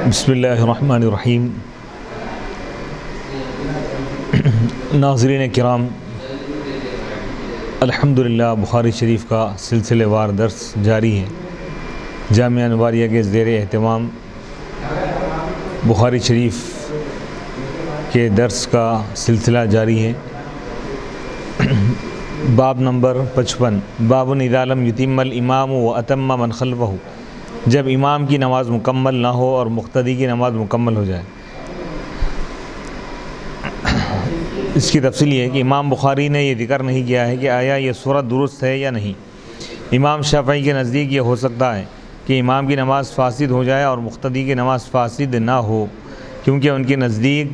بسم اللہ الرحمن الرحیم۔ ناظرین کرام، الحمدللہ بخاری شریف کا سلسلے وار درس جاری ہے۔ جامعہ نواریہ کے زیر اہتمام بخاری شریف کے درس کا سلسلہ جاری ہے۔ باب نمبر 55، باب اذا لم یتم الامام واتم من خلفہ، جب امام کی نماز مکمل نہ ہو اور مقتدی کی نماز مکمل ہو جائے۔ اس کی تفصیل یہ ہے کہ امام بخاری نے یہ ذکر نہیں کیا ہے کہ آیا یہ صورت درست ہے یا نہیں۔ امام شافعی کے نزدیک یہ ہو سکتا ہے کہ امام کی نماز فاسد ہو جائے اور مقتدی کی نماز فاسد نہ ہو، کیونکہ ان کے نزدیک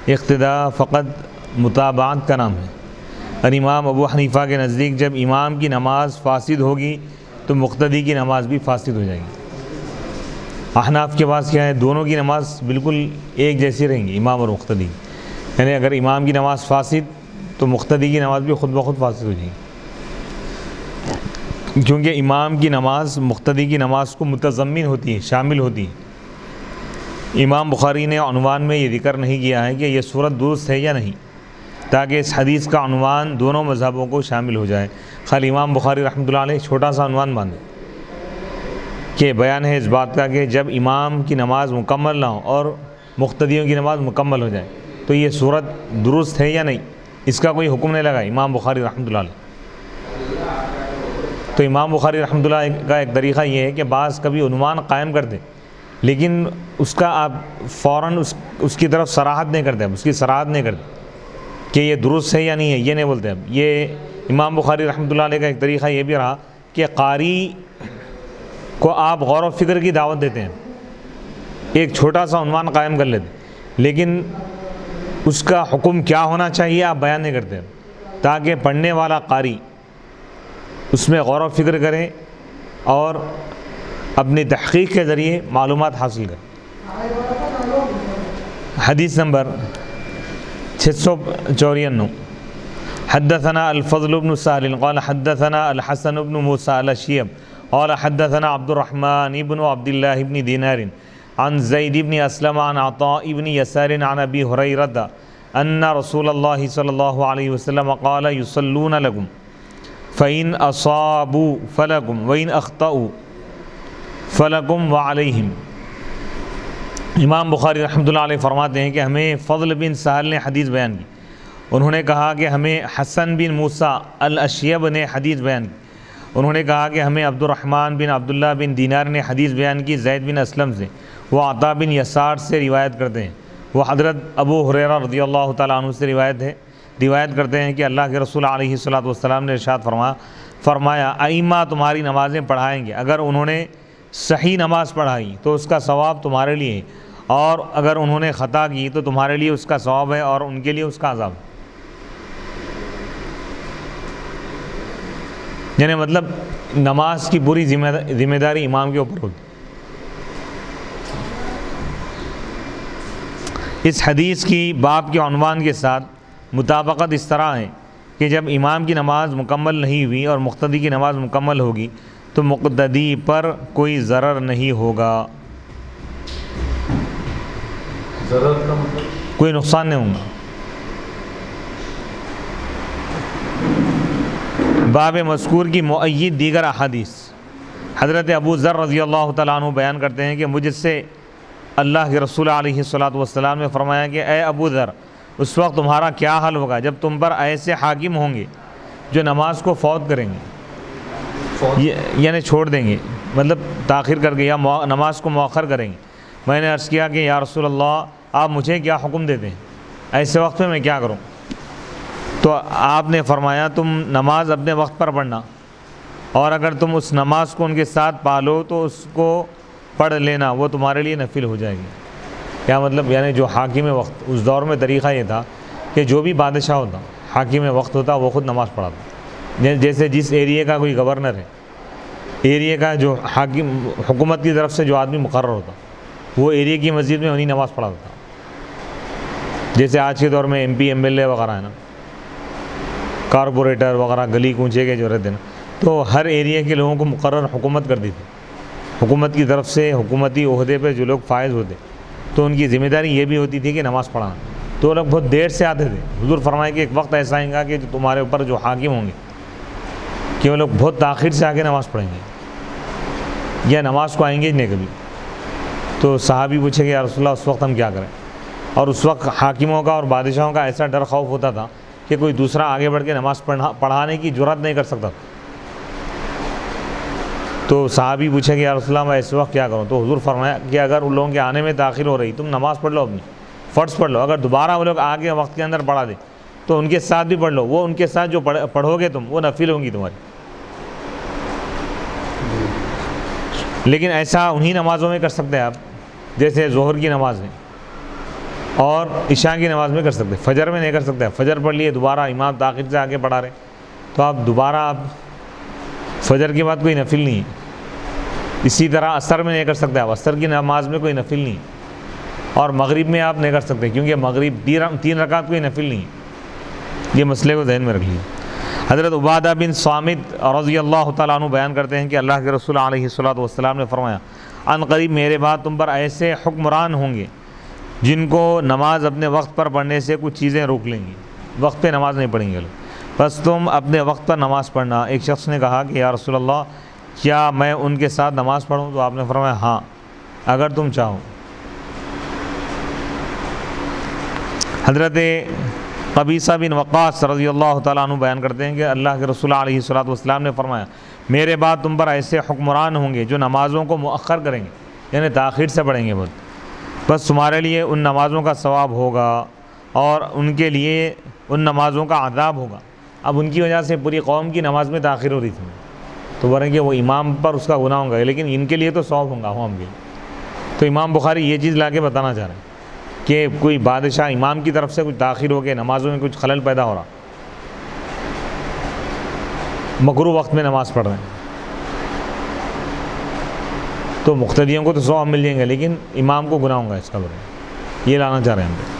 اقتداء فقط متابعت کا نام ہے۔ اور امام ابو حنیفہ کے نزدیک جب امام کی نماز فاسد ہوگی تو مقتدی کی نماز بھی فاسد ہو جائے گی۔ احناف کے پاس کیا ہے، دونوں کی نماز بالکل ایک جیسی رہیں گی، امام اور مقتدی، یعنی اگر امام کی نماز فاسد تو مقتدی کی نماز بھی خود بخود فاسد ہو جائے گی، کیونکہ امام کی نماز مقتدی کی نماز کو متضمن ہوتی ہے، شامل ہوتی ہے۔ امام بخاری نے عنوان میں یہ ذکر نہیں کیا ہے کہ یہ صورت درست ہے یا نہیں، تاکہ اس حدیث کا عنوان دونوں مذہبوں کو شامل ہو جائے۔ خالی امام بخاری رحمۃ اللہ علیہ چھوٹا سا عنوان باندھے کہ بیان ہے اس بات کا کہ جب امام کی نماز مکمل نہ ہو اور مقتدیوں کی نماز مکمل ہو جائے تو یہ صورت درست ہے یا نہیں، اس کا کوئی حکم نہیں لگا امام بخاری رحمۃ اللہ علیہ۔ تو امام بخاری رحمۃ اللہ کا ایک طریقہ یہ ہے کہ بعض کبھی عنوان قائم کر دیں، لیکن اس کا آپ فوراً اس کی طرف صراحت نہیں کرتے، اس کی صراحت نہیں کرتے کہ یہ درست ہے یا نہیں ہے، یہ نہیں بولتے۔ اب یہ امام بخاری رحمۃ اللہ علیہ کا ایک طریقہ یہ بھی رہا کہ قاری کو آپ غور و فکر کی دعوت دیتے ہیں، ایک چھوٹا سا عنوان قائم کر لیتے، لیکن اس کا حکم کیا ہونا چاہیے آپ بیان نہیں کرتے، تاکہ پڑھنے والا قاری اس میں غور و فکر کرے اور اپنی تحقیق کے ذریعے معلومات حاصل کرے۔ حدیث نمبر 654، حدثنا الفضل بن سهل قال حدثنا الحسن بن موسى الاشيب قال حدثنا عبد الرحمن بن عبد الله بن دينار عن زيد بن اسلم عن عطاء بن يسار عن ابي هريره ان رسول الله صلى الله عليه وسلم قال يصلون لكم فإن أصابوا فلكم وإن أخطأوا فلكم وعليهم۔ امام بخاری رحمۃ اللہ علیہ فرماتے ہیں کہ ہمیں فضل بن سہل نے حدیث بیان کی، انہوں نے کہا کہ ہمیں حسن بن موسیٰ الاشیب نے حدیث بیان کی، انہوں نے کہا کہ ہمیں عبد الرحمن بن عبداللہ بن دینار نے حدیث بیان کی زید بن اسلم سے، وہ عطا بن یسار سے روایت کرتے ہیں، وہ حضرت ابو ہریرہ رضی اللہ تعالیٰ عنہ سے روایت کرتے ہیں کہ اللہ کے رسول علیہ الصلوۃ والسلام نے ارشاد فرمایا ائمہ تمہاری نمازیں پڑھائیں گے، اگر انہوں نے صحیح نماز پڑھائی تو اس کا ثواب تمہارے لیے ہے، اور اگر انہوں نے خطا کی تو تمہارے لیے اس کا ثواب ہے اور ان کے لیے اس کا عذاب ہے۔ یعنی مطلب نماز کی پوری ذمہ داری امام کے اوپر ہوتی۔ اس حدیث کی باب کے عنوان کے ساتھ مطابقت اس طرح ہے کہ جب امام کی نماز مکمل نہیں ہوئی اور مقتدی کی نماز مکمل ہوگی تو مقتدی پر کوئی ضرر نہیں ہوگا، ضرر کا مطلب کوئی نقصان نہیں ہوگا۔ باب مذکور کی مؤید دیگر احادیث، حضرت ابو ذر رضی اللہ تعالیٰ عنہ بیان کرتے ہیں کہ مجھ سے اللہ کے رسول علیہ الصلوۃ والسلام نے فرمایا کہ اے ابو ذر، اس وقت تمہارا کیا حال ہوگا جب تم پر ایسے حاکم ہوں گے جو نماز کو فوت کریں گے، یعنی چھوڑ دیں گے، مطلب تاخیر کر کے یا نماز کو مؤخر کریں گے۔ میں نے عرض کیا کہ یا رسول اللہ، آپ مجھے کیا حکم دیتے ہیں، ایسے وقت میں کیا کروں؟ تو آپ نے فرمایا تم نماز اپنے وقت پر پڑھنا، اور اگر تم اس نماز کو ان کے ساتھ پالو تو اس کو پڑھ لینا، وہ تمہارے لیے نفل ہو جائے گی۔ کیا مطلب؟ یعنی جو حاکم وقت، اس دور میں طریقہ یہ تھا کہ جو بھی بادشاہ ہوتا، حاکم وقت ہوتا، وہ خود نماز پڑھاتا۔ جیسے جس ایریے کا کوئی گورنر ہے، ایریے کا جو حاکم، حکومت کی طرف سے جو آدمی مقرر ہوتا، وہ ایریے کی مسجد میں انہیں نماز پڑھاتا تھا۔ جیسے آج کے دور میں MP MLA وغیرہ ہے نا، کارپوریٹر وغیرہ، گلی کوچے کے جو رہتے ہیں نا، تو ہر ایریے کے لوگوں کو مقرر حکومت کر دی تھی، حکومت کی طرف سے حکومتی عہدے پہ جو لوگ فائز ہوتے تو ان کی ذمہ داری یہ بھی ہوتی تھی کہ نماز پڑھانا، تو وہ لوگ بہت دیر سے آتے تھے۔ حضور فرمائے کہ ایک وقت ایسا آئے گا کہ جو تمہارے اوپر جو حاکم ہوں گے کہ وہ لوگ بہت تاخیر سے آ کے نماز پڑھیں گے یا نماز کو آئیں گے ہی نہیں کبھی۔ تو صحابی پوچھے کہ یا رسول اللہ اس وقت ہم کیا کریں؟ اور اس وقت حاکموں کا اور بادشاہوں کا ایسا ڈر خوف ہوتا تھا کہ کوئی دوسرا آگے بڑھ کے نماز پڑھانے کی جرات نہیں کر سکتا۔ تو صحابی پوچھے کہ یا رسول اللہ میں اس وقت کیا کروں؟ تو حضور فرمایا کہ اگر ان لوگوں کے آنے میں تاخیر ہو رہی تم نماز پڑھ لو، اپنی فرض پڑھ لو، اگر دوبارہ وہ لوگ آگے وقت کے اندر پڑھا دے تو ان کے ساتھ بھی پڑھ لو، وہ ان کے ساتھ جو پڑھو گے تم وہ نفل ہوں گی تمہاری۔ لیکن ایسا انہی نمازوں میں کر سکتے ہیں آپ، جیسے ظہر کی نماز ہے اور عشاء کی نماز میں کر سکتے، فجر میں نہیں کر سکتے۔ فجر پڑھ لیے، دوبارہ امام تاخیر سے آگے پڑھا رہے تو آپ دوبارہ فجر کے بعد کوئی نفل نہیں ہے۔ اسی طرح عصر میں نہیں کر سکتے آپ، عصر کی نماز میں کوئی نفل نہیں ہے، اور مغرب میں آپ نہیں کر سکتے کیونکہ مغرب 3 رکعت کوئی نفل نہیں ہے۔ یہ مسئلے کو ذہن میں رکھ لیجیے۔ حضرت عبادہ بن صامت رضی اللہ تعالیٰ عنہ بیان کرتے ہیں کہ اللہ کے رسول علیہ الصلوۃ والسلام نے فرمایا ان قریب میرے بعد تم پر ایسے حکمران ہوں گے جن کو نماز اپنے وقت پر پڑھنے سے کچھ چیزیں روک لیں گی، وقت پہ نماز نہیں پڑھیں گے لوگ، بس تم اپنے وقت پر نماز پڑھنا۔ ایک شخص نے کہا کہ یا رسول اللہ کیا میں ان کے ساتھ نماز پڑھوں؟ تو آپ نے فرمایا ہاں اگر تم چاہو۔ حضرت قبیصہ بن وقاص رضی اللہ تعالیٰ عنہ بیان کرتے ہیں کہ اللہ کے رسول علیہ الصلوۃ والسلام نے فرمایا میرے بعد تم پر ایسے حکمران ہوں گے جو نمازوں کو مؤخر کریں گے، یعنی تاخیر سے پڑھیں گے بہت، بس تمہارے لیے ان نمازوں کا ثواب ہوگا اور ان کے لیے ان نمازوں کا عذاب ہوگا۔ اب ان کی وجہ سے پوری قوم کی نماز میں تاخیر ہو رہی تھی تو بولیں کہ وہ امام پر اس کا گناہ ہوگا، لیکن ان کے لیے تو ثواب ہوگا عوام کے۔ تو امام بخاری یہ چیز لا کے بتانا چاہ رہے ہیں کہ کوئی بادشاہ امام کی طرف سے کچھ تاخیر ہو کے نمازوں میں کچھ خلل پیدا ہو رہا، مکروہ وقت میں نماز پڑھ رہے ہیں، تو مقتدیوں کو تو ثواب مل جائیں گے لیکن امام کو گناہ ہوگا اس کا، بولے یہ لانا چاہ رہے ہیں ہم پہ۔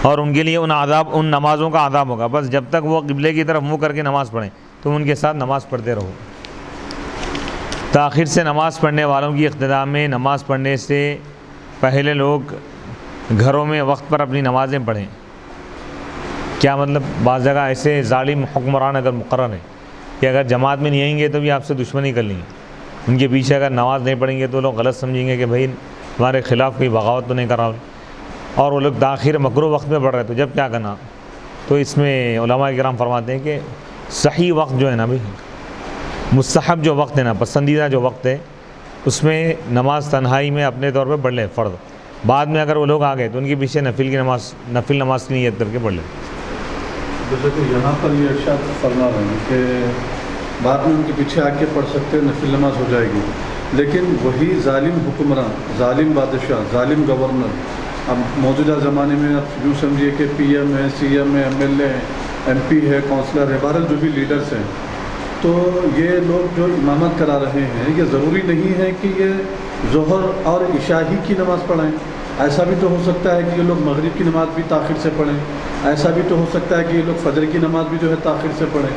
اور ان کے لیے ان نمازوں کا عذاب ہوگا، بس جب تک وہ قبلے کی طرف منہ کر کے نماز پڑھیں تم ان کے ساتھ نماز پڑھتے رہو۔ تاخیر سے نماز پڑھنے والوں کی اقتداء میں نماز پڑھنے سے پہلے لوگ گھروں میں وقت پر اپنی نمازیں پڑھیں۔ کیا مطلب؟ بعض جگہ ایسے ظالم حکمران اگر مقرر ہیں کہ اگر جماعت میں نہیں آئیں گے تو بھی آپ سے دشمنی کر لیں گے، ان کے پیچھے اگر نماز نہیں پڑھیں گے تو لوگ غلط سمجھیں گے کہ بھائی ہمارے خلاف کوئی بغاوت تو نہیں کر رہا، اور وہ لوگ تاخیر مکروہ وقت میں پڑھ رہے تو جب کیا کرنا؟ تو اس میں علماء کرام فرماتے ہیں کہ صحیح وقت جو ہے نا بھائی، مستحب جو وقت ہے نا، پسندیدہ جو وقت ہے، اس میں نماز تنہائی میں اپنے طور پہ پڑھ لے فرض، بعد میں اگر وہ لوگ آ گئے تو ان کے پیچھے نفل نماز کی نیت کر کے پڑھ لے۔ جیسے کہ یہاں پر یہ ارشاد فرما رہے ہیں کہ بعد میں ان کے پیچھے آ کے پڑھ سکتے ہیں، نفل نماز ہو جائے گی، لیکن وہی ظالم حکمران، ظالم بادشاہ، ظالم گورنر، اب موجودہ زمانے میں آپ یوں سمجھیے کہ پی ایم ہے، سی ایم ہے، ایم ایل اے ہے، ایم پی ہے، کونسلر ہے، بہرحال جو بھی لیڈرز ہیں، تو یہ لوگ جو امامت کرا رہے ہیں یہ ضروری نہیں ہے کہ یہ ظہر اور عشاء ہی کی نماز پڑھیں، ایسا بھی تو ہو سکتا ہے کہ یہ لوگ مغرب کی نماز بھی تاخیر سے پڑھیں، ایسا بھی تو ہو سکتا ہے کہ یہ لوگ فجر کی نماز بھی جو ہے تاخیر سے پڑھیں،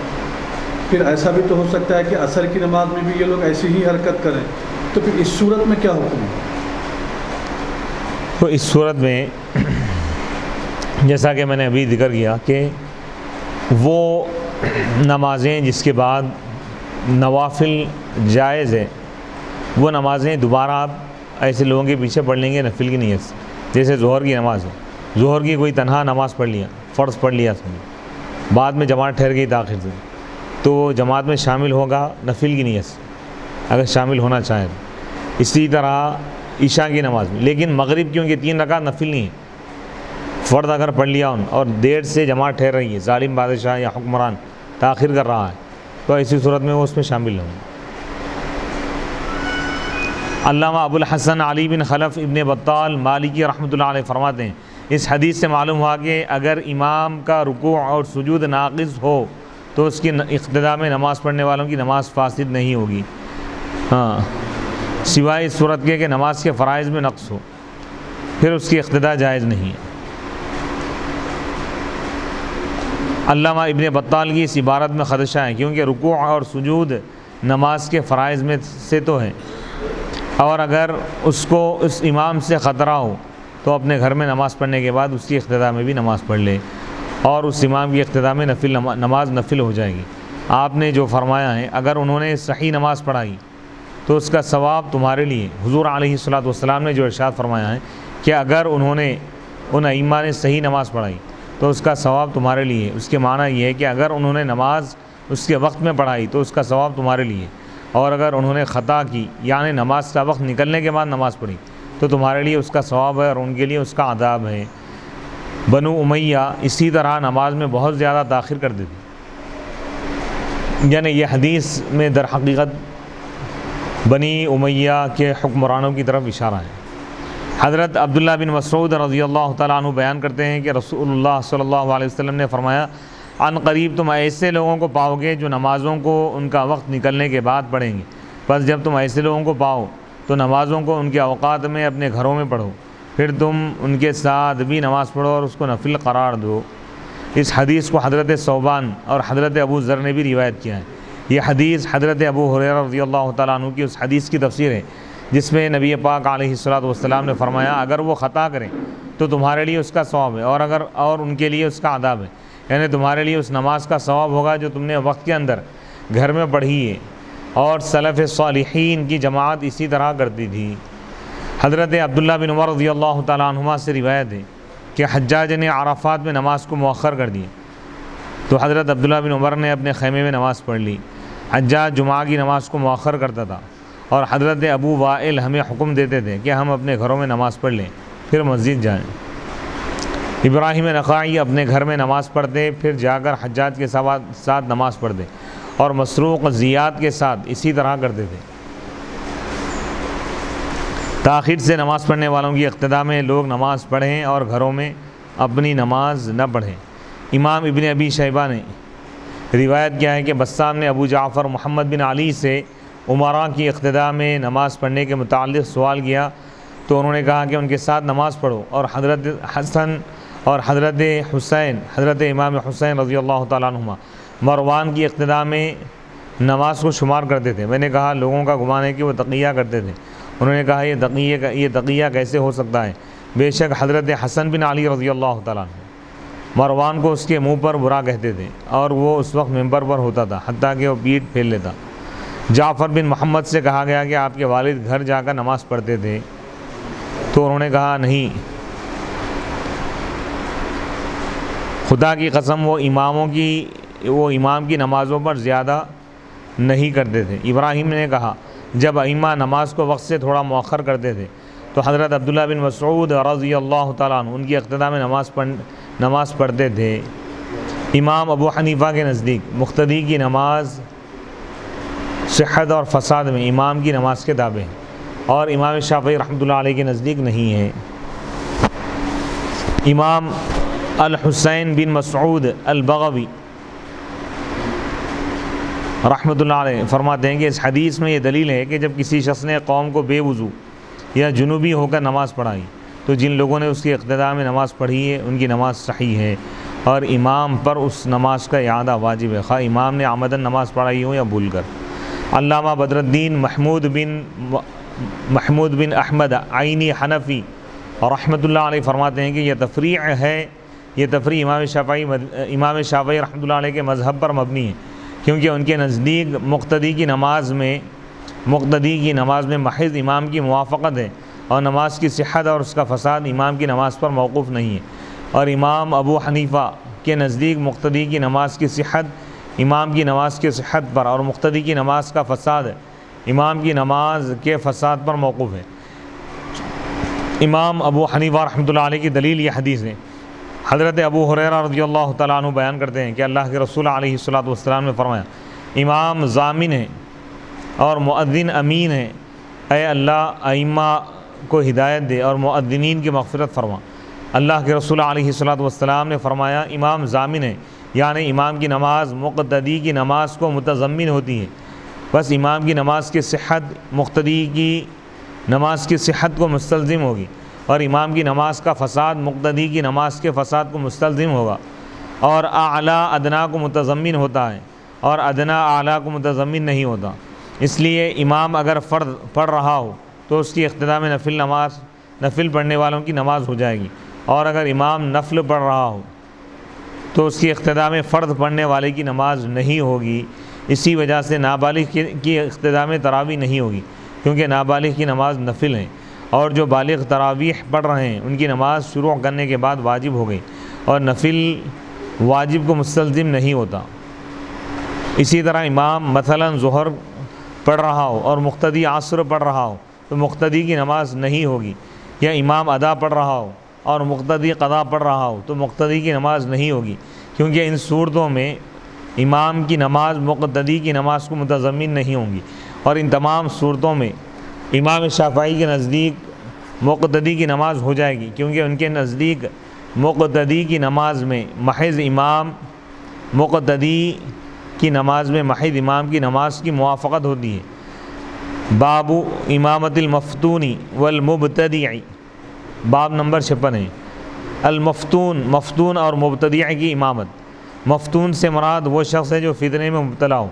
پھر ایسا بھی تو ہو سکتا ہے کہ عصر کی نماز میں بھی یہ لوگ ایسی ہی حرکت کریں، تو پھر اس صورت میں کیا حکم ہے؟ تو اس صورت میں جیسا کہ میں نے ابھی ذکر کیا کہ وہ نمازیں جس کے بعد نوافل جائز ہے وہ نمازیں دوبارہ آپ ایسے لوگوں کے پیچھے پڑھ لیں گے نفل کی نیت سے، جیسے ظہر کی نماز ہے، ظہر کی کوئی تنہا نماز پڑھ لیا، فرض پڑھ لیا سمجھ، بعد میں جماعت ٹھہر گئی تاخیر سے تو وہ جماعت میں شامل ہوگا نفل کی نیت سے اگر شامل ہونا چاہیں تو۔ اسی طرح عشاء کی نماز میں، لیکن مغرب کیونکہ 3 رکعت نفل نہیں ہے، فرض اگر پڑھ لیا اور دیر سے جماعت ٹھہر رہی ہے، ظالم بادشاہ یا حکمران تاخیر کر رہا ہے تو ایسی صورت میں وہ اس میں شامل نہیں ہوں۔ علامہ ابو الحسن علی بن خلف ابن بطال مالکی رحمۃ اللہ علیہ فرماتے ہیں اس حدیث سے معلوم ہوا کہ اگر امام کا رکوع اور سجود ناقص ہو تو اس کی اقتداء میں نماز پڑھنے والوں کی نماز فاسد نہیں ہوگی، ہاں سوائے اس صورت کے نماز کے فرائض میں نقص ہو، پھر اس کی اقتداء جائز نہیں ہے۔ علامہ ابن بطال کی اس عبارت میں خدشہ ہے کیونکہ رکوع اور سجود نماز کے فرائض میں سے تو ہے، اور اگر اس کو اس امام سے خطرہ ہو تو اپنے گھر میں نماز پڑھنے کے بعد اس کی اقتداء میں بھی نماز پڑھ لے، اور اس امام کی اقتداء میں نماز نفل ہو جائے گی۔ آپ نے جو فرمایا ہے اگر انہوں نے صحیح نماز پڑھائی تو اس کا ثواب تمہارے لیے، حضور علیہ الصلوۃ والسلام نے جو ارشاد فرمایا ہے کہ اگر انہوں نے ان ائمہ نے صحیح نماز پڑھائی تو اس کا ثواب تمہارے لیے، اس کے معنی یہ ہے کہ اگر انہوں نے نماز اس کے وقت میں پڑھائی تو اس کا ثواب تمہارے لیے، اور اگر انہوں نے خطا کی یعنی نماز کا وقت نکلنے کے بعد نماز پڑھی تو تمہارے لیے اس کا ثواب ہے اور ان کے لیے اس کا عذاب ہے۔ بنو امیہ اسی طرح نماز میں بہت زیادہ تاخیر کر دیتے، یعنی یہ حدیث میں در حقیقت بنی امیہ کے حکمرانوں کی طرف اشارہ ہے۔ حضرت عبداللہ بن مسعود رضی اللہ تعالیٰ عنہ بیان کرتے ہیں کہ رسول اللہ صلی اللہ علیہ وسلم نے فرمایا عن قریب تم ایسے لوگوں کو پاؤ گے جو نمازوں کو ان کا وقت نکلنے کے بعد پڑھیں گے، بس جب تم ایسے لوگوں کو پاؤ تو نمازوں کو ان کے اوقات میں اپنے گھروں میں پڑھو، پھر تم ان کے ساتھ بھی نماز پڑھو اور اس کو نفل قرار دو۔ اس حدیث کو حضرت ثوبان اور حضرت ابو ذر نے بھی روایت کیا ہے۔ یہ حدیث حضرت ابو ہریرہ رضی اللہ تعالیٰ عنہ کی اس حدیث کی تفسیر ہے جس میں نبی پاک علیہ الصلوۃ والسلام نے فرمایا اگر وہ خطا کریں تو تمہارے لیے اس کا ثواب ہے اور ان کے لیے اس کا عذاب ہے، یعنی تمہارے لیے اس نماز کا ثواب ہوگا جو تم نے وقت کے اندر گھر میں پڑھی ہے، اور سلف صالحین کی جماعت اسی طرح کرتی تھی۔ حضرت عبداللہ بن عمر رضی اللہ تعالیٰ عنہما سے روایت ہے کہ حجاج نے عرفات میں نماز کو مؤخر کر دی تو حضرت عبداللہ بن عمر نے اپنے خیمے میں نماز پڑھ لی۔ حجاج جمعہ کی نماز کو مؤخر کرتا تھا، اور حضرت ابو وائل ہمیں حکم دیتے تھے کہ ہم اپنے گھروں میں نماز پڑھ لیں پھر مسجد جائیں۔ ابراہیم نخعی اپنے گھر میں نماز پڑھتے پھر جا کر حجاج کے ساتھ نماز پڑھتے، اور مسروق زیاد کے ساتھ اسی طرح کرتے تھے۔ تاخیر سے نماز پڑھنے والوں کی اقتداء میں لوگ نماز پڑھیں اور گھروں میں اپنی نماز نہ پڑھیں۔ امام ابن ابی شیبہ نے روایت کیا ہے کہ بسام نے ابو جعفر محمد بن علی سے عمراء کی اقتداء میں نماز پڑھنے کے متعلق سوال کیا تو انہوں نے کہا کہ ان کے ساتھ نماز پڑھو، اور حضرت حسن اور حضرت حسین، حضرت امام حسین رضی اللہ تعالیٰ عنہما مروان کی اقتداء میں نماز کو شمار کرتے تھے۔ میں نے کہا لوگوں کا گمان ہے کہ وہ تقیہ کرتے تھے۔ انہوں نے کہا یہ تقیہ کیسے ہو سکتا ہے؟ بے شک حضرت حسن بن علی رضی اللہ تعالیٰ عنہ مروان کو اس کے منہ پر برا کہتے تھے، اور وہ اس وقت ممبر پر ہوتا تھا حتیٰ کہ وہ پیٹھ پھیر لیتا۔ جعفر بن محمد سے کہا گیا کہ آپ کے والد گھر جا کر نماز پڑھتے تھے تو انہوں نے کہا نہیں، خدا کی قسم وہ امام کی نمازوں پر زیادہ نہیں کرتے تھے۔ ابراہیم نے کہا جب ائمہ نماز کو وقت سے تھوڑا مؤخر کرتے تھے تو حضرت عبداللہ بن مسعود رضی اللہ تعالیٰ عنہ ان کی اقتداء میں نماز پڑھتے تھے۔ امام ابو حنیفہ کے نزدیک مقتدی کی نماز صحت اور فساد میں امام کی نماز کے تابع ہے، اور امام شافعی رحمۃ اللہ علیہ کے نزدیک نہیں ہے۔ امام الحسین بن مسعود البغوی رحمۃ اللہ علیہ فرماتے ہیں کہ اس حدیث میں یہ دلیل ہے کہ جب کسی شخص نے قوم کو بے وضو یا جنوبی ہو کر نماز پڑھائی تو جن لوگوں نے اس کی اقتداء میں نماز پڑھی ہے ان کی نماز صحیح ہے، اور امام پر اس نماز کا اعادہ واجب ہے، خواہ امام نے عمدن نماز پڑھائی ہو یا بھول کر۔ علامہ بدر الدین محمود بن احمد عینی حنفی رحمۃ اللہ علیہ فرماتے ہیں کہ یہ تفریع ہے، یہ تفریع امام شافعی رحمۃ اللہ علیہ کے مذہب پر مبنی ہے، کیونکہ ان کے نزدیک مقتدی کی نماز میں محض امام کی موافقت ہے، اور نماز کی صحت اور اس کا فساد امام کی نماز پر موقوف نہیں ہے۔ اور امام ابو حنیفہ کے نزدیک مقتدی کی نماز کی صحت امام کی نماز کی صحت پر، اور مقتدی کی نماز کا فساد امام کی نماز کے فساد پر موقوف ہے۔ امام ابو حنیفہ رحمۃ اللہ علیہ کی دلیل یہ حدیث ہے۔ حضرت ابو ہریرہ رضی اللہ تعالیٰ عنہ بیان کرتے ہیں کہ اللہ کے رسول علیہ الصلوۃ والسلام نے فرمایا امام ضامن ہے اور مؤذن امین ہے، اے اللہ ائمہ کو ہدایت دے اور مؤذنین کی مغفرت فرما۔ اللہ کے رسول علیہ الصلوۃ والسلام نے فرمایا امام ضامن ہے، یعنی امام کی نماز مقتدی کی نماز کو متضمن ہوتی ہے، بس امام کی نماز کی صحت مقتدی کی نماز کی صحت کو مستلزم ہوگی، اور امام کی نماز کا فساد مقتدی کی نماز کے فساد کو مستلزم ہوگا، اور اعلیٰ ادنا کو متضمن ہوتا ہے، اور ادنا اعلیٰ کو متضمن نہیں ہوتا۔ اس لیے امام اگر فرض پڑھ رہا ہو تو اس کی اقتداء میں نفل پڑھنے والوں کی نماز ہو جائے گی، اور اگر امام نفل پڑھ رہا ہو تو اس کی اقتداء میں فرض پڑھنے والے کی نماز نہیں ہوگی۔ اسی وجہ سے نابالغ کی اقتداء میں تراویح نہیں ہوگی، کیونکہ نابالغ کی نماز نفل ہے، اور جو بالغ تراویح پڑھ رہے ہیں ان کی نماز شروع کرنے کے بعد واجب ہو گئی، اور نفل واجب کو مستلزم نہیں ہوتا۔ اسی طرح امام مثلا ظہر پڑھ رہا ہو اور مقتدی عصر پڑھ رہا ہو تو مقتدی کی نماز نہیں ہوگی، یا امام ادا پڑھ رہا ہو اور مقتدی قضا پڑھ رہا ہو تو مقتدی کی نماز نہیں ہوگی، کیونکہ ان صورتوں میں امام کی نماز مقتدی کی نماز کو متضمن نہیں ہوں گی، اور ان تمام صورتوں میں امام شافعی کے نزدیک مقتدی کی نماز ہو جائے گی، کیونکہ ان کے نزدیک مقتدی کی نماز میں محض امام کی نماز کی موافقت ہوتی ہے۔ باب امامت المفتون والمبتدع، باب نمبر 56 ہے۔ مفتون اور مبتدع کی امامت۔ مفتون سے مراد وہ شخص ہے جو فتنے میں مبتلا ہو،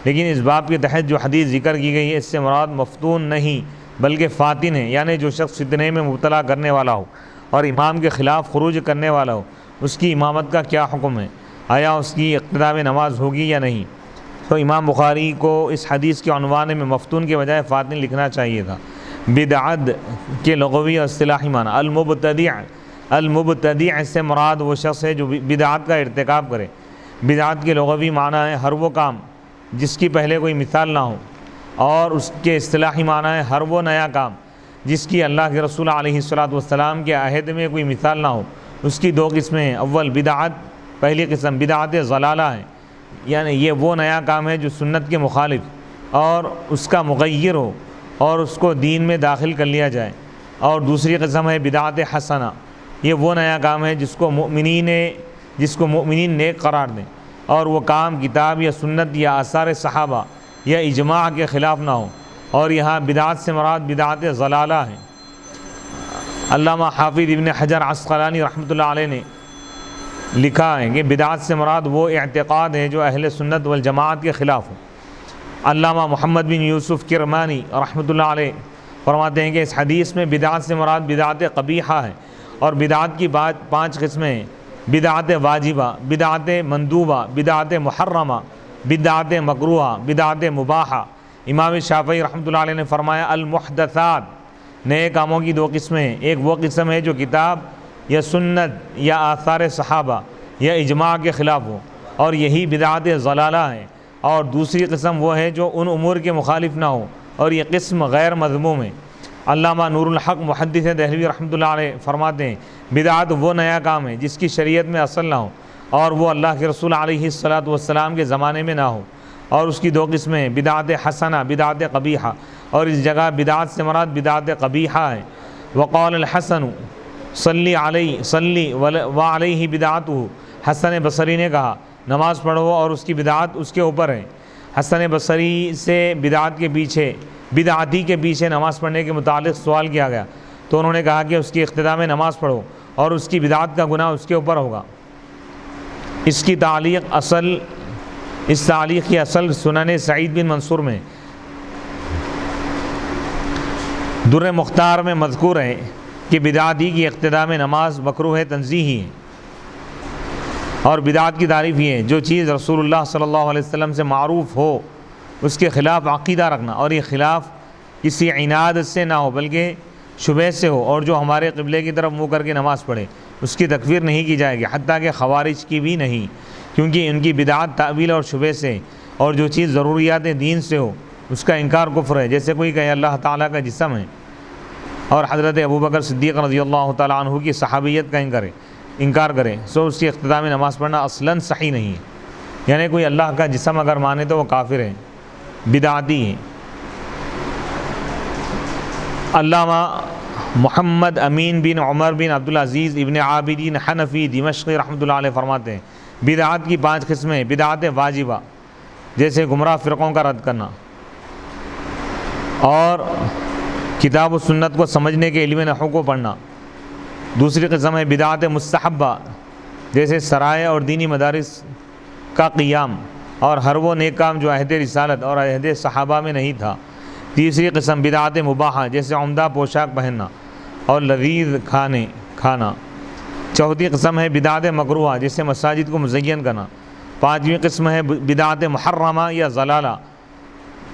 لیکن اس باب کے تحت جو حدیث ذکر کی گئی ہے اس سے مراد مفتون نہیں بلکہ فاتن ہے، یعنی جو شخص فتنے میں مبتلا کرنے والا ہو اور امام کے خلاف خروج کرنے والا ہو، اس کی امامت کا کیا حکم ہے؟ آیا اس کی اقتداء میں نماز ہوگی یا نہیں؟ تو امام بخاری کو اس حدیث کے عنوان میں مفتون کے بجائے فاتن لکھنا چاہیے تھا۔ بدعت کے لغوی اور اصطلاحی معنی، المبتدع سے مراد وہ شخص ہے جو بدعت کا ارتکاب کرے۔ بدعت کے لغوی معنی ہے ہر وہ کام جس کی پہلے کوئی مثال نہ ہو، اور اس کے اصطلاحی معنی ہے ہر وہ نیا کام جس کی اللہ کے رسول علیہ السلام کے عہد میں کوئی مثال نہ ہو۔ اس کی دو قسمیں ہیں۔ اول بدعت، پہلی قسم بدعت ضلالہ ہے، یعنی یہ وہ نیا کام ہے جو سنت کے مخالف اور اس کا مغیر ہو اور اس کو دین میں داخل کر لیا جائے۔ اور دوسری قسم ہے بدعت حسنہ، یہ وہ نیا کام ہے جس کو مومنین نیک قرار دیں، اور وہ کام کتاب یا سنت یا آثار صحابہ یا اجماع کے خلاف نہ ہو، اور یہاں بدعت سے مراد بدعت ضلالہ ہے۔ علامہ حافظ ابن حجر عسقلانی رحمۃ اللہ علیہ نے لکھا ہے کہ بدعت سے مراد وہ اعتقاد ہے جو اہل سنت والجماعت کے خلاف ہو۔ علامہ محمد بن یوسف کرمانی رحمۃ اللہ علیہ فرماتے ہیں کہ اس حدیث میں بدعت سے مراد بدعت قبیحہ ہے، اور بدعت کی 5 قسمیں ہیں: بدعت واجبہ، بدعت مندوبہ، بدعت محرمہ، بدعت مکروہہ، بدعت مباحہ۔ امام شافعی رحمۃ اللہ علیہ نے فرمایا المحدثات، نئے کاموں کی 2 قسمیں ہیں۔ ایک وہ قسم ہے جو کتاب یا سنت یا آثار صحابہ یا اجماع کے خلاف ہو، اور یہی بدعت ضلالہ ہے، اور دوسری قسم وہ ہے جو ان امور کے مخالف نہ ہو، اور یہ قسم غیر مذموم ہے۔ علامہ نور الحق محدث دہلوی رحمۃ اللہ علیہ فرماتے ہیں بدعت وہ نیا کام ہے جس کی شریعت میں اصل نہ ہو، اور وہ اللہ کے رسول علیہ السلام کے زمانے میں نہ ہو، اور اس کی 2 قسمیں ہیں: بدعت حسنہ، بدعت قبیحہ۔ اور اس جگہ بدعت سے مراد بدعت قبیحہ ہے۔ وقال الحسن صلی وعلیہ بدعتہ، حسن بصری نے کہا نماز پڑھو اور اس کی بدعت اس کے اوپر ہے۔ حسن بصری سے بدعتی کے پیچھے نماز پڑھنے کے متعلق سوال کیا گیا تو انہوں نے کہا کہ اس کی اقتداء میں نماز پڑھو اور اس کی بدعت کا گناہ اس کے اوپر ہوگا۔ اس تعلیق کی اصل سنن سعید بن منصور میں در مختار میں مذکور ہے کہ بدعتی کی اقتداء میں نماز مکروہ تنزیہی ہے، اور بدعت کی تعریف یہ ہے جو چیز رسول اللہ صلی اللہ علیہ وسلم سے معروف ہو اس کے خلاف عقیدہ رکھنا، اور یہ خلاف کسی عناد سے نہ ہو بلکہ شبہ سے ہو، اور جو ہمارے قبلے کی طرف منہ کر کے نماز پڑھے اس کی تکفیر نہیں کی جائے گی، حتیٰ کہ خوارج کی بھی نہیں، کیونکہ ان کی بدعت تعویل اور شبہ سے، اور جو چیز ضروریات دین سے ہو اس کا انکار کفر ہے۔ جیسے کوئی کہے اللہ تعالیٰ کا جسم ہے اور حضرت ابوبکر صدیق رضی اللہ تعالیٰ عنہ کی صحابیت کا انکار کرے، سو اس کی اقتداء میں نماز پڑھنا اصلاً صحیح نہیں ہے۔ یعنی کوئی اللہ کا جسم اگر مانے تو وہ کافر ہے، بدعتی ہے۔ علامہ محمد امین بن عمر بن عبدالعزیز ابن عابدین حنفی دمشقی رحمۃ اللہ علیہ فرماتے ہیں بدعت کی 5 قسمیں: بدعت واجبہ، جیسے گمراہ فرقوں کا رد کرنا اور کتاب و سنت کو سمجھنے کے علم نحو کو پڑھنا۔ دوسری قسم ہے بدعت مستحبہ، جیسے سرائے اور دینی مدارس کا قیام اور ہر وہ نیک کام جو عہد رسالت اور عہد صحابہ میں نہیں تھا۔ تیسری قسم بدعت مباحہ، جیسے عمدہ پوشاک پہننا اور لذیذ کھانا۔ چوتھی قسم ہے بدعت مکروہہ، جیسے مساجد کو مزین کرنا۔ پانچویں قسم ہے بدعت محرمہ یا ضلالہ،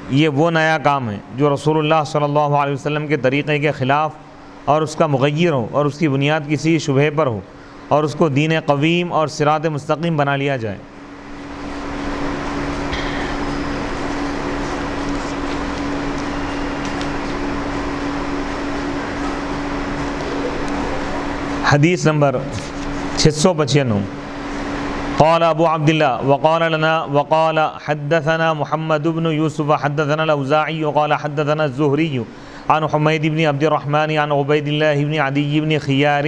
یہ وہ نیا کام ہے جو رسول اللہ صلی اللہ علیہ وسلم کے طریقے کے خلاف اور اس کا مغیر ہو اور اس کی بنیاد کسی شبہے پر ہو اور اس کو دین قویم اور صراط مستقیم بنا لیا جائے۔ حدیث نمبر 695 قال ابو عبد الله وقال حدثنا محمد بن يوسف حدثنا الأوزاعي وقال حدثنا الزهري عن حميد بن عبد الرحمن عن عبيد الله بن عدي بن خيار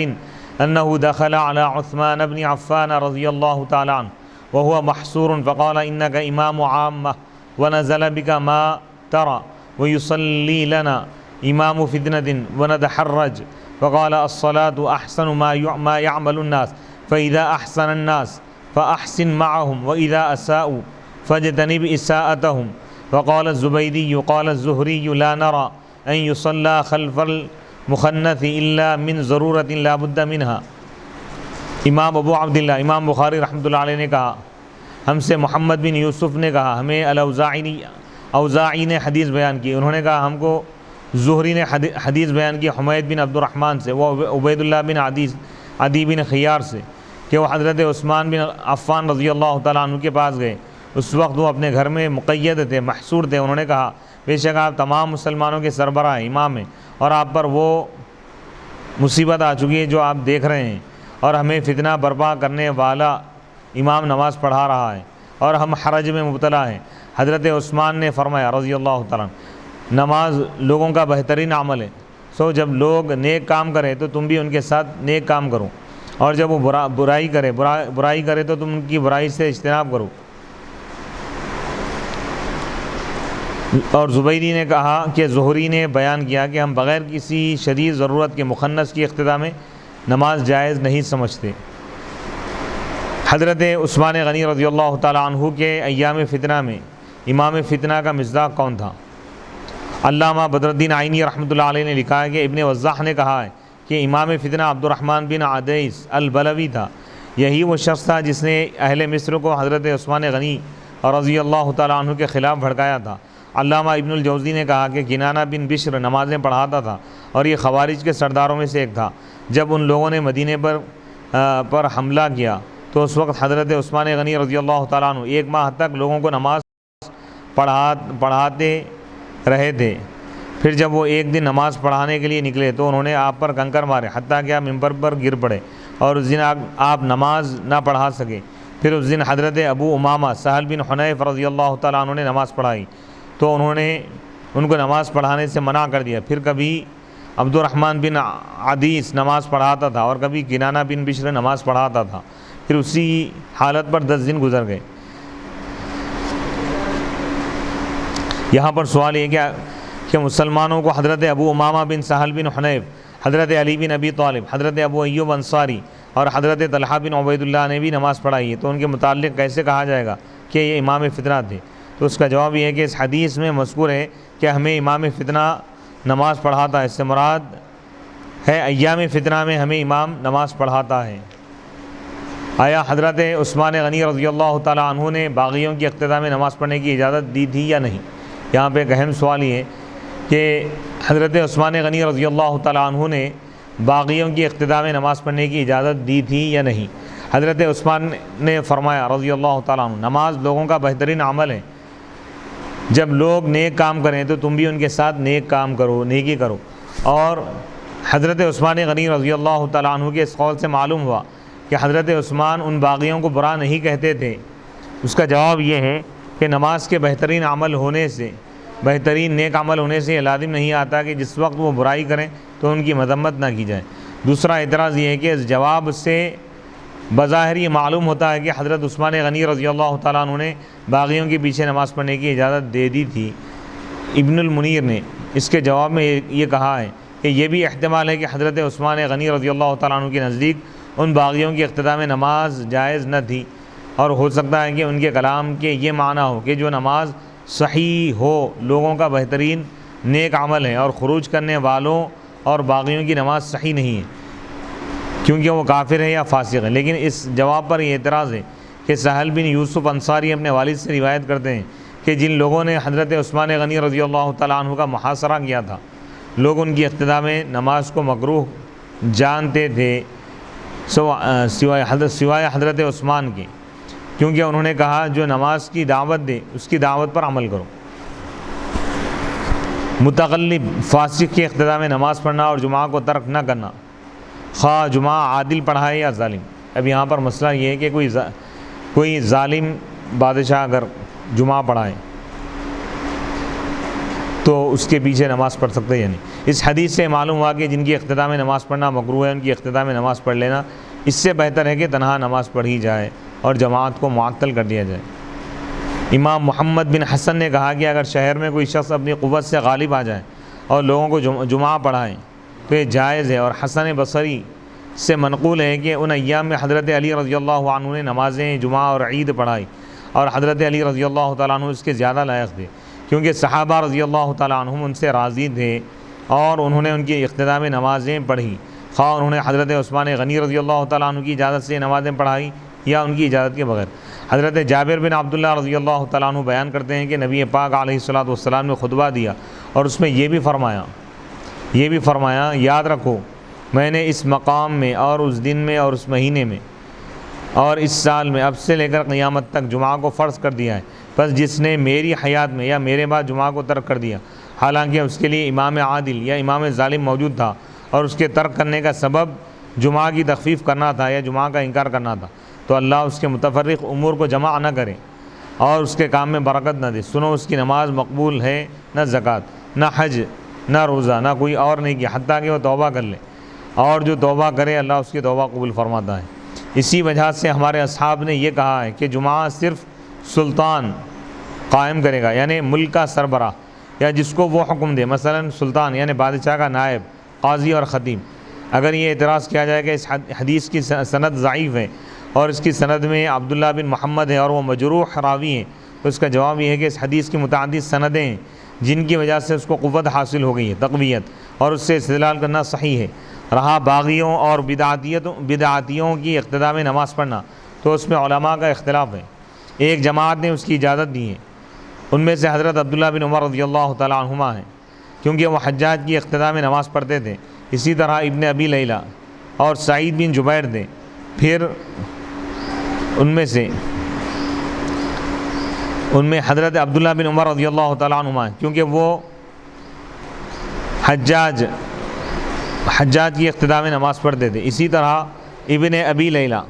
أنه دخل على عثمان بن عفان رضي الله تعالى عنه وهو محصور فقال إنك إمام عامة ونزل بك ما ترى ويصلي لنا إمام فتنة ونتحرج فقال الصلاة أحسن ما يعمل الناس فإذا أحسن الناس فأحسن معهم وإذا أساءوا فاجتنب إساءتهم وقال الزبيدي قال الزهري لا نرى أن يصلى خلف المخنث إلا من ضرورة لا بد منها۔ امام ابو عبداللہ امام بخاری رحمۃ اللہ علیہ نے کہا، ہم سے محمد بن یوسف نے کہا، ہمیں اوزاعی نے حدیث بیان کی، انہوں نے کہا ہم کو زہری نے حدیث بیان کی حمید بن عبد الرحمن سے، وہ عبید اللہ بن عدی بن خیار سے، کہ وہ حضرت عثمان بن عفان رضی اللہ تعالیٰ عنہ کے پاس گئے۔ اس وقت وہ اپنے گھر میں مقید تھے، محصور تھے۔ انہوں نے کہا بے شک آپ تمام مسلمانوں کے سربراہ امام ہیں اور آپ پر وہ مصیبت آ چکی ہے جو آپ دیکھ رہے ہیں، اور ہمیں فتنہ برپا کرنے والا امام نماز پڑھا رہا ہے اور ہم حرج میں مبتلا ہیں۔ حضرت عثمان نے فرمایا رضی اللہ تعالیٰ عنہ، نماز لوگوں کا بہترین عمل ہے، سو جب لوگ نیک کام کریں تو تم بھی ان کے ساتھ نیک کام کرو، اور جب وہ برائی کرے تو تم ان کی برائی سے اجتناب کرو۔ اور زبیدی نے کہا کہ زہری نے بیان کیا کہ ہم بغیر کسی شدید ضرورت کے مخنث کی اقتداء میں نماز جائز نہیں سمجھتے۔ حضرت عثمان غنی رضی اللہ تعالیٰ عنہ کے ایام فتنہ میں امام فتنہ کا مصداق کون تھا؟ علامہ بدر الدین عینی رحمۃ اللہ علیہ نے لکھا ہے کہ ابن وضاح نے کہا ہے کہ امام فتنہ عبد الرحمن بن عدیس البلوی تھا۔ یہی وہ شخص تھا جس نے اہل مصر کو حضرت عثمان غنی رضی اللہ تعالیٰ عنہ کے خلاف بھڑکایا تھا۔ علامہ ابن الجوزی نے کہا کہ کنانہ بن بشر نمازیں پڑھاتا تھا اور یہ خوارج کے سرداروں میں سے ایک تھا۔ جب ان لوگوں نے مدینے پر حملہ کیا تو اس وقت حضرت عثمان غنی رضی اللہ تعالیٰ عنہ 1 ماہ تک لوگوں کو نماز پڑھاتے رہے تھے۔ پھر جب وہ ایک دن نماز پڑھانے کے لیے نکلے تو انہوں نے آپ پر کنکر مارے، حتیٰ کہ آپ ممبر پر گر پڑے اور اس دن آپ نماز نہ پڑھا سکے۔ پھر اس دن حضرت ابو امامہ سہل بن حنیف رضی اللہ تعالیٰ عنہ نے نماز پڑھائی تو انہوں نے ان کو نماز پڑھانے سے منع کر دیا۔ پھر کبھی عبد الرحمن بن عدیس نماز پڑھاتا تھا اور کبھی کنانہ بن بشر نماز پڑھاتا تھا۔ پھر اسی حالت پر 10 دن گزر گئے۔ یہاں پر سوال یہ کہ مسلمانوں کو حضرت ابو امامہ بن سہل بن حنیف، حضرت علی بن ابی طالب، حضرت ابو ایوب انصاری اور حضرت طلحہ بن عبید اللہ نے بھی نماز پڑھائی ہے، تو ان کے متعلق کیسے کہا جائے گا کہ یہ امام فتنہ تھے؟ تو اس کا جواب یہ ہے کہ اس حدیث میں مذکور ہے کہ ہمیں امام فتنہ نماز پڑھاتا ہے، اس سے مراد ہے ایام فتنہ میں ہمیں امام نماز پڑھاتا ہے۔ آیا حضرت عثمان غنی رضی اللہ تعالیٰ عنہ نے باغیوں کی اقتداء میں نماز پڑھنے کی اجازت دی تھی یا نہیں؟ یہاں پہ ایک اہم سوال یہ ہے کہ حضرت عثمان غنی رضی اللہ تعالیٰ عنہ نے باغیوں کی اقتداء میں نماز پڑھنے کی اجازت دی تھی یا نہیں؟ حضرت عثمان نے فرمایا رضی اللہ تعالیٰ عنہ، نماز لوگوں کا بہترین عمل ہے، جب لوگ نیک کام کریں تو تم بھی ان کے ساتھ نیک کام کرو، نیکی کرو۔ اور حضرت عثمان غنی رضی اللہ تعالیٰ عنہ کے اس قول سے معلوم ہوا کہ حضرت عثمان ان باغیوں کو برا نہیں کہتے تھے۔ اس کا جواب یہ ہے کہ نماز کے بہترین نیک عمل ہونے سے یہ لازم نہیں آتا کہ جس وقت وہ برائی کریں تو ان کی مذمت نہ کی جائے۔ دوسرا اعتراض یہ ہے کہ اس جواب سے بظاہر یہ معلوم ہوتا ہے کہ حضرت عثمان غنی رضی اللہ تعالیٰ عنہ نے باغیوں کے پیچھے نماز پڑھنے کی اجازت دے دی تھی۔ ابن المنیر نے اس کے جواب میں یہ کہا ہے کہ یہ بھی احتمال ہے کہ حضرت عثمان غنی رضی اللہ تعالیٰ عنہ کے نزدیک ان باغیوں کی اقتداء میں نماز جائز نہ تھی، اور ہو سکتا ہے کہ ان کے کلام کے یہ معنی ہو کہ جو نماز صحیح ہو، لوگوں کا بہترین نیک عمل ہے، اور خروج کرنے والوں اور باغیوں کی نماز صحیح نہیں ہے کیونکہ وہ کافر ہے یا فاسق ہے۔ لیکن اس جواب پر یہ اعتراض ہے کہ سہل بن یوسف انصاری اپنے والد سے روایت کرتے ہیں کہ جن لوگوں نے حضرت عثمان غنی رضی اللہ تعالیٰ عنہ کا محاصرہ کیا تھا، لوگ ان کی اقتداء میں نماز کو مکروہ جانتے تھے سوائے حضرت عثمان کے، کیونکہ انہوں نے کہا جو نماز کی دعوت دے اس کی دعوت پر عمل کرو۔ متغلب فاسق کی اقتداء میں نماز پڑھنا اور جمعہ کو ترک نہ کرنا، خواہ جمعہ عادل پڑھائے یا ظالم۔ اب یہاں پر مسئلہ یہ ہے کہ کوئی ظالم بادشاہ اگر جمعہ پڑھائے تو اس کے پیچھے نماز پڑھ سکتے یا نہیں۔ اس حدیث سے معلوم ہوا کہ جن کی اقتداء میں نماز پڑھنا مکروہ ہے، ان کی اقتداء میں نماز پڑھ لینا اس سے بہتر ہے کہ تنہا نماز پڑھی جائے اور جماعت کو معطل کر دیا جائے۔ امام محمد بن حسن نے کہا کہ اگر شہر میں کوئی شخص اپنی قوت سے غالب آ جائے اور لوگوں کو جمعہ پڑھائے تو یہ جائز ہے، اور حسن بصری سے منقول ہے کہ ان ایام میں حضرت علی رضی اللہ عنہ نے نمازیں جمعہ اور عید پڑھائی، اور حضرت علی رضی اللہ تعالیٰ عنہ اس کے زیادہ لائق تھے کیونکہ صحابہ رضی اللہ تعالیٰ عنہم ان سے راضی تھے اور انہوں نے ان کی اقتداء میں نمازیں پڑھی، خواہ انہوں نے حضرت عثمان غنی رضی اللہ تعالیٰ عنہ کی اجازت سے نمازیں پڑھائی یا ان کی اجازت کے بغیر۔ حضرت جابر بن عبداللہ رضی اللہ تعالیٰ عنہ بیان کرتے ہیں کہ نبی پاک علیہ الصلوۃ والسلام نے خطبہ دیا اور اس میں یہ بھی فرمایا یاد رکھو میں نے اس مقام میں اور اس دن میں اور اس مہینے میں اور اس سال میں اب سے لے کر قیامت تک جمعہ کو فرض کر دیا ہے، بس جس نے میری حیات میں یا میرے بعد جمعہ کو ترک کر دیا، حالانکہ اس کے لیے امام عادل یا امام ظالم موجود تھا اور اس کے ترک کرنے کا سبب جمعہ کی تخفیف کرنا تھا یا جمعہ کا انکار کرنا تھا، تو اللہ اس کے متفرق امور کو جمع نہ کرے اور اس کے کام میں برکت نہ دے۔ سنو اس کی نماز مقبول ہے، نہ زکوٰۃ، نہ حج، نہ روزہ، نہ کوئی اور نہیں کیا، حتیٰ کہ وہ توبہ کر لے، اور جو توبہ کرے اللہ اس کی توبہ قبول فرماتا ہے۔ اسی وجہ سے ہمارے اصحاب نے یہ کہا ہے کہ جمعہ صرف سلطان قائم کرے گا، یعنی ملک کا سربراہ یا جس کو وہ حکم دے، مثلا سلطان یعنی بادشاہ کا نائب، قاضی اور خطیب۔ اگر یہ اعتراض کیا جائے کہ اس حدیث کی سند ضعیف ہے اور اس کی سند میں عبداللہ بن محمد ہے اور وہ مجروح راوی ہیں، تو اس کا جواب یہ ہے کہ اس حدیث کی متعدد سندیں ہیں جن کی وجہ سے اس کو قوت حاصل ہو گئی ہے، تقویت، اور اس سے استدلال کرنا صحیح ہے۔ رہا باغیوں اور بدعاتیوں کی اقتداء میں نماز پڑھنا، تو اس میں علماء کا اختلاف ہے۔ ایک جماعت نے اس کی اجازت دی ہے، ان میں سے حضرت عبداللہ بن عمر رضی اللہ تعالیٰ عنہما ہیں کیونکہ وہ حجاج کی اقتداء میں نماز پڑھتے تھے، اسی طرح ابن ابی لیلہ اور سعید بن جبیر تھے، پھر ان میں حضرت عبداللہ بن عمر رضی اللہ تعالیٰ عنہما ہیں کیونکہ وہ حجاج کی اقتداء میں نماز پڑھتے تھے، اسی طرح ابن ابی لیلہ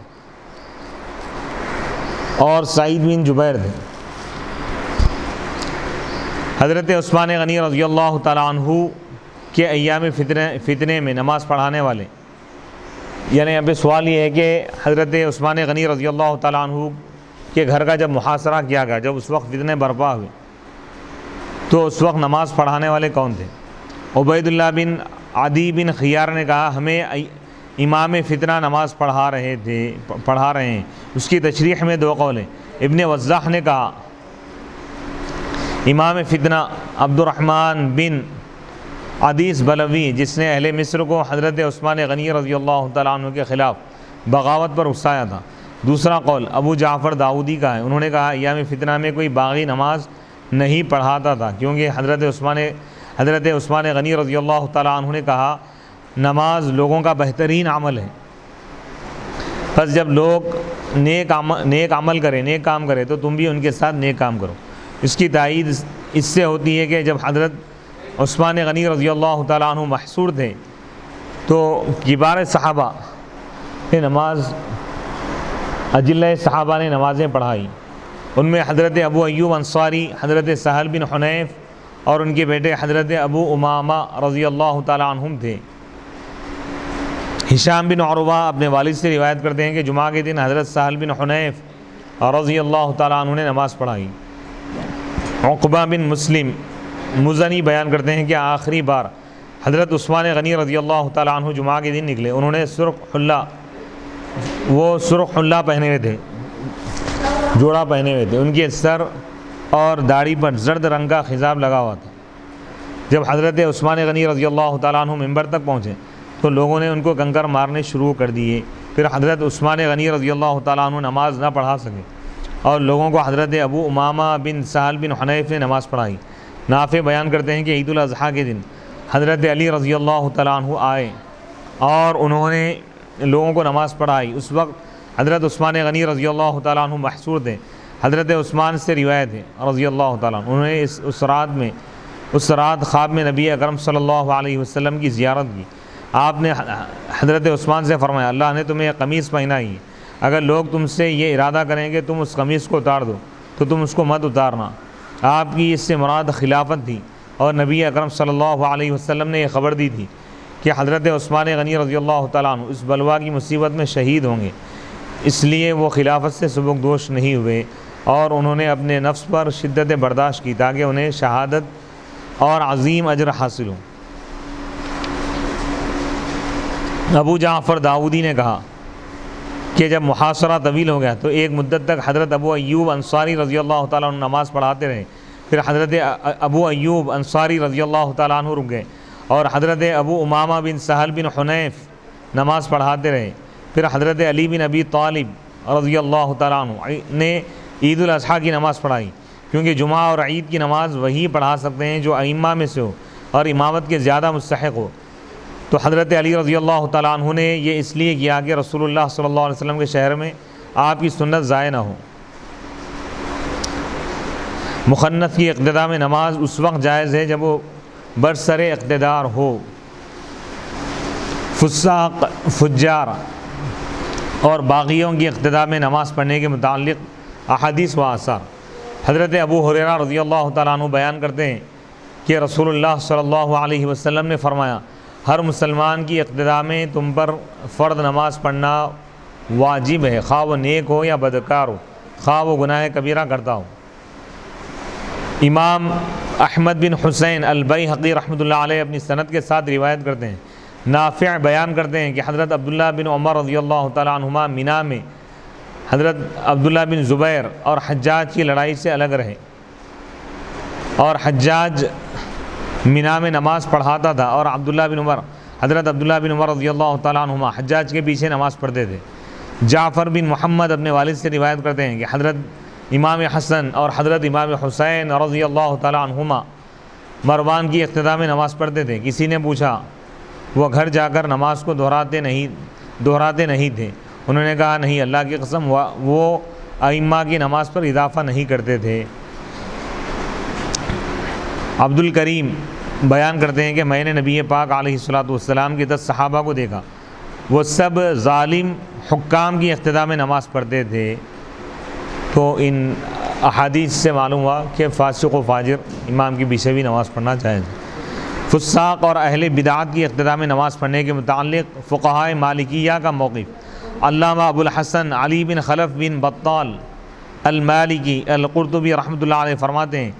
اور سعید بن جبیر تھے۔ حضرت عثمان غنی رضی اللہ تعالیٰ عنہ کے ایام فتنے میں نماز پڑھانے والے، یعنی یہاں پہ سوال یہ ہے کہ حضرت عثمان غنی رضی اللہ تعالیٰ عنہ کے گھر کا جب محاصرہ کیا گیا، جب اس وقت فتنے برپا ہوئے، تو اس وقت نماز پڑھانے والے کون تھے؟ عبید اللہ بن عدی بن خیار نے کہا ہمیں امام فتنہ نماز پڑھا رہے ہیں، اس کی تشریح میں دو قول ہیں۔ ابن وضاح نے کہا امام فتنہ عبد الرحمن بن عدیس بلوی، جس نے اہل مصر کو حضرت عثمان غنی رضی اللہ تعالیٰ عنہ کے خلاف بغاوت پر اکسایا تھا۔ دوسرا قول ابو جعفر داؤدی کا ہے، انہوں نے کہا ایام فتنہ میں کوئی باغی نماز نہیں پڑھاتا تھا کیونکہ حضرت عثمان غنی رضی اللہ تعالیٰ عنہ نے کہا نماز لوگوں کا بہترین عمل ہے، بس جب لوگ نیک عمل کریں، نیک کام کریں تو تم بھی ان کے ساتھ نیک کام کرو۔ اس کی تائید اس سے ہوتی ہے کہ جب حضرت عثمان غنی رضی اللہ تعالیٰ عنہ محصور تھے تو کبار صحابہ نے اجلہ صحابہ نے نمازیں پڑھائی، ان میں حضرت ابو ایوب انصاری، حضرت سہل بن حنیف اور ان کے بیٹے حضرت ابو امامہ رضی اللہ تعالیٰ عنہم تھے۔ ہشام بن عروہ اپنے والد سے روایت کرتے ہیں کہ جمعہ کے دن حضرت سہل بن حنیف رضی اللہ تعالیٰ عنہ نے نماز پڑھائی۔ عقبہ بن مسلم مزنی بیان کرتے ہیں کہ آخری بار حضرت عثمان غنی رضی اللہ تعالیٰ عنہ جمعہ کے دن نکلے، انہوں نے سرخ حلہ پہنے ہوئے تھے، جوڑا پہنے ہوئے تھے، ان کے سر اور داڑھی پر زرد رنگ کا خضاب لگا ہوا تھا۔ جب حضرت عثمان غنی رضی اللہ تعالیٰ عنہ منبر تک پہنچے تو لوگوں نے ان کو کنکر مارنے شروع کر دیے۔ پھر حضرت عثمان غنی رضی اللہ تعالیٰ عنہ نماز نہ پڑھا سکے اور لوگوں کو حضرت ابو امامہ بن سہل بن حنیف نے نماز پڑھائی۔ نافع بیان کرتے ہیں کہ عید الاضحیٰ کے دن حضرت علی رضی اللہ تعالیٰ عنہ آئے اور انہوں نے لوگوں کو نماز پڑھائی۔ اس وقت حضرت عثمان غنی رضی اللہ تعالیٰ عنہ محصور تھے۔ حضرت عثمان سے روایت ہے رضی اللہ تعالیٰ عنہ، انہوں نے اس رات خواب میں نبی اکرم صلی اللہ علیہ وسلم کی زیارت کی۔ آپ نے حضرت عثمان سے فرمایا، اللہ نے تمہیں یہ قمیص پہنائی ہے، اگر لوگ تم سے یہ ارادہ کریں کہ تم اس قمیص کو اتار دو تو تم اس کو مت اتارنا۔ آپ کی اس سے مراد خلافت تھی، اور نبی اکرم صلی اللہ علیہ وسلم نے یہ خبر دی تھی کہ حضرت عثمان غنی رضی اللہ تعالیٰ عنہ اس بلوا کی مصیبت میں شہید ہوں گے، اس لیے وہ خلافت سے سبکدوش نہیں ہوئے اور انہوں نے اپنے نفس پر شدت برداشت کی تاکہ انہیں شہادت اور عظیم اجر حاصل ہو۔ ابو جعفر داؤدی نے کہا کہ جب محاصرہ طویل ہو گیا تو ایک مدت تک حضرت ابو ایوب انصاری رضی اللہ تعالیٰ عنہ نماز پڑھاتے رہے۔ پھر حضرت ابو ایوب انصاری رضی اللہ تعالیٰ عنہ رک گئے اور حضرت ابو امامہ بن سہل بن حنیف نماز پڑھاتے رہے۔ پھر حضرت علی بن ابی طالب رضی اللہ تعالیٰ عنہ نے عید الاضحیٰ کی نماز پڑھائی، کیونکہ جمعہ اور عید کی نماز وہی پڑھا سکتے ہیں جو ائمہ میں سے ہو اور امامت کے زیادہ مستحق ہو۔ تو حضرت علی رضی اللہ تعالیٰ عنہ نے یہ اس لیے کیا کہ رسول اللہ صلی اللہ علیہ وسلم کے شہر میں آپ کی سنت ضائع نہ ہو۔ مخنث کی اقتداء میں نماز اس وقت جائز ہے جب وہ برسر اقتدار ہو۔ فساق، فجار اور باغیوں کی اقتداء میں نماز پڑھنے کے متعلق احادیث و آثار۔ حضرت ابو ہریرہ رضی اللہ تعالیٰ عنہ بیان کرتے ہیں کہ رسول اللہ صلی اللہ علیہ وسلم نے فرمایا، ہر مسلمان کی اقتداء میں تم پر فرض نماز پڑھنا واجب ہے، خواہ وہ نیک ہو یا بدکار ہو، خواہ وہ گناہ کبیرہ کرتا ہو۔ امام احمد بن حسین البیہقی رحمۃ اللہ علیہ اپنی سند کے ساتھ روایت کرتے ہیں، نافع بیان کرتے ہیں کہ حضرت عبداللہ بن عمر رضی اللہ تعالیٰ عنہما مینا میں حضرت عبداللہ بن زبیر اور حجاج کی لڑائی سے الگ رہے، اور حجاج مینا میں نماز پڑھاتا تھا اور حضرت عبداللہ بن عمر رضی اللہ تعالیٰ عنہما حجاج کے پیچھے نماز پڑھتے تھے۔ جعفر بن محمد اپنے والد سے روایت کرتے ہیں کہ حضرت امام حسن اور حضرت امام حسین رضی اللہ تعالیٰ عنہما مروان کی اقتداء میں نماز پڑھتے تھے۔ کسی نے پوچھا، وہ گھر جا کر نماز کو دہراتے نہیں تھے؟ انہوں نے کہا، نہیں، اللہ کی قسم وہ ائمہ کی نماز پر اضافہ نہیں کرتے تھے۔ عبد الکریم بیان کرتے ہیں کہ میں نے نبی پاک علیہ الصلوۃ والسلام کے 10 صحابہ کو دیکھا، وہ سب ظالم حکام کی اقتداء میں نماز پڑھتے تھے۔ تو ان احادیث سے معلوم ہوا کہ فاسق و فاجر امام کے پیچھے بھی نماز پڑھنا جائز ہے۔ فساق اور اہل بدعات کی اقتداء میں نماز پڑھنے کے متعلق فقہائے مالکیہ کا موقف۔ علامہ ابو الحسن علی بن خلف بن بطال المالکی القرطبی رحمۃ اللہ علیہ فرماتے ہیں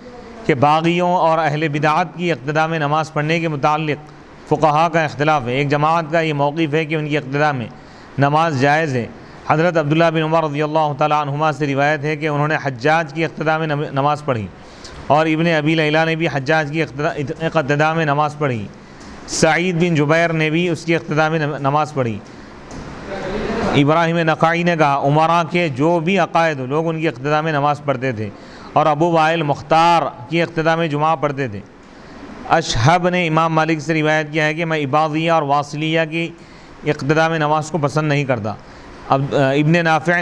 کہ باغیوں اور اہل بدعات کی اقتداء میں نماز پڑھنے کے متعلق فقہا کا اختلاف ہے۔ ایک جماعت کا یہ موقف ہے کہ ان کی اقتداء میں نماز جائز ہے۔ حضرت عبداللہ بن عمر رضی اللہ تعالیٰ عنہما سے روایت ہے کہ انہوں نے حجاج کی اقتداء میں نماز پڑھی، اور ابن ابی لیلہ نے بھی حجاج کی اقتداء میں نماز پڑھی۔ سعید بن جبیر نے بھی اس کی اقتداء میں نماز پڑھی۔ ابراہیم نخعی نے کہا، عمرا کے جو بھی عقائد لوگ ان کی اقتداء میں نماز پڑھتے تھے، اور ابو وائل مختار کی اقتداء میں جمعہ پڑھتے تھے۔ اشہب نے امام مالک سے روایت کیا ہے کہ میں عباضیہ اور واصلیہ کی اقتداء میں نماز کو پسند نہیں کرتا۔ ابن نافع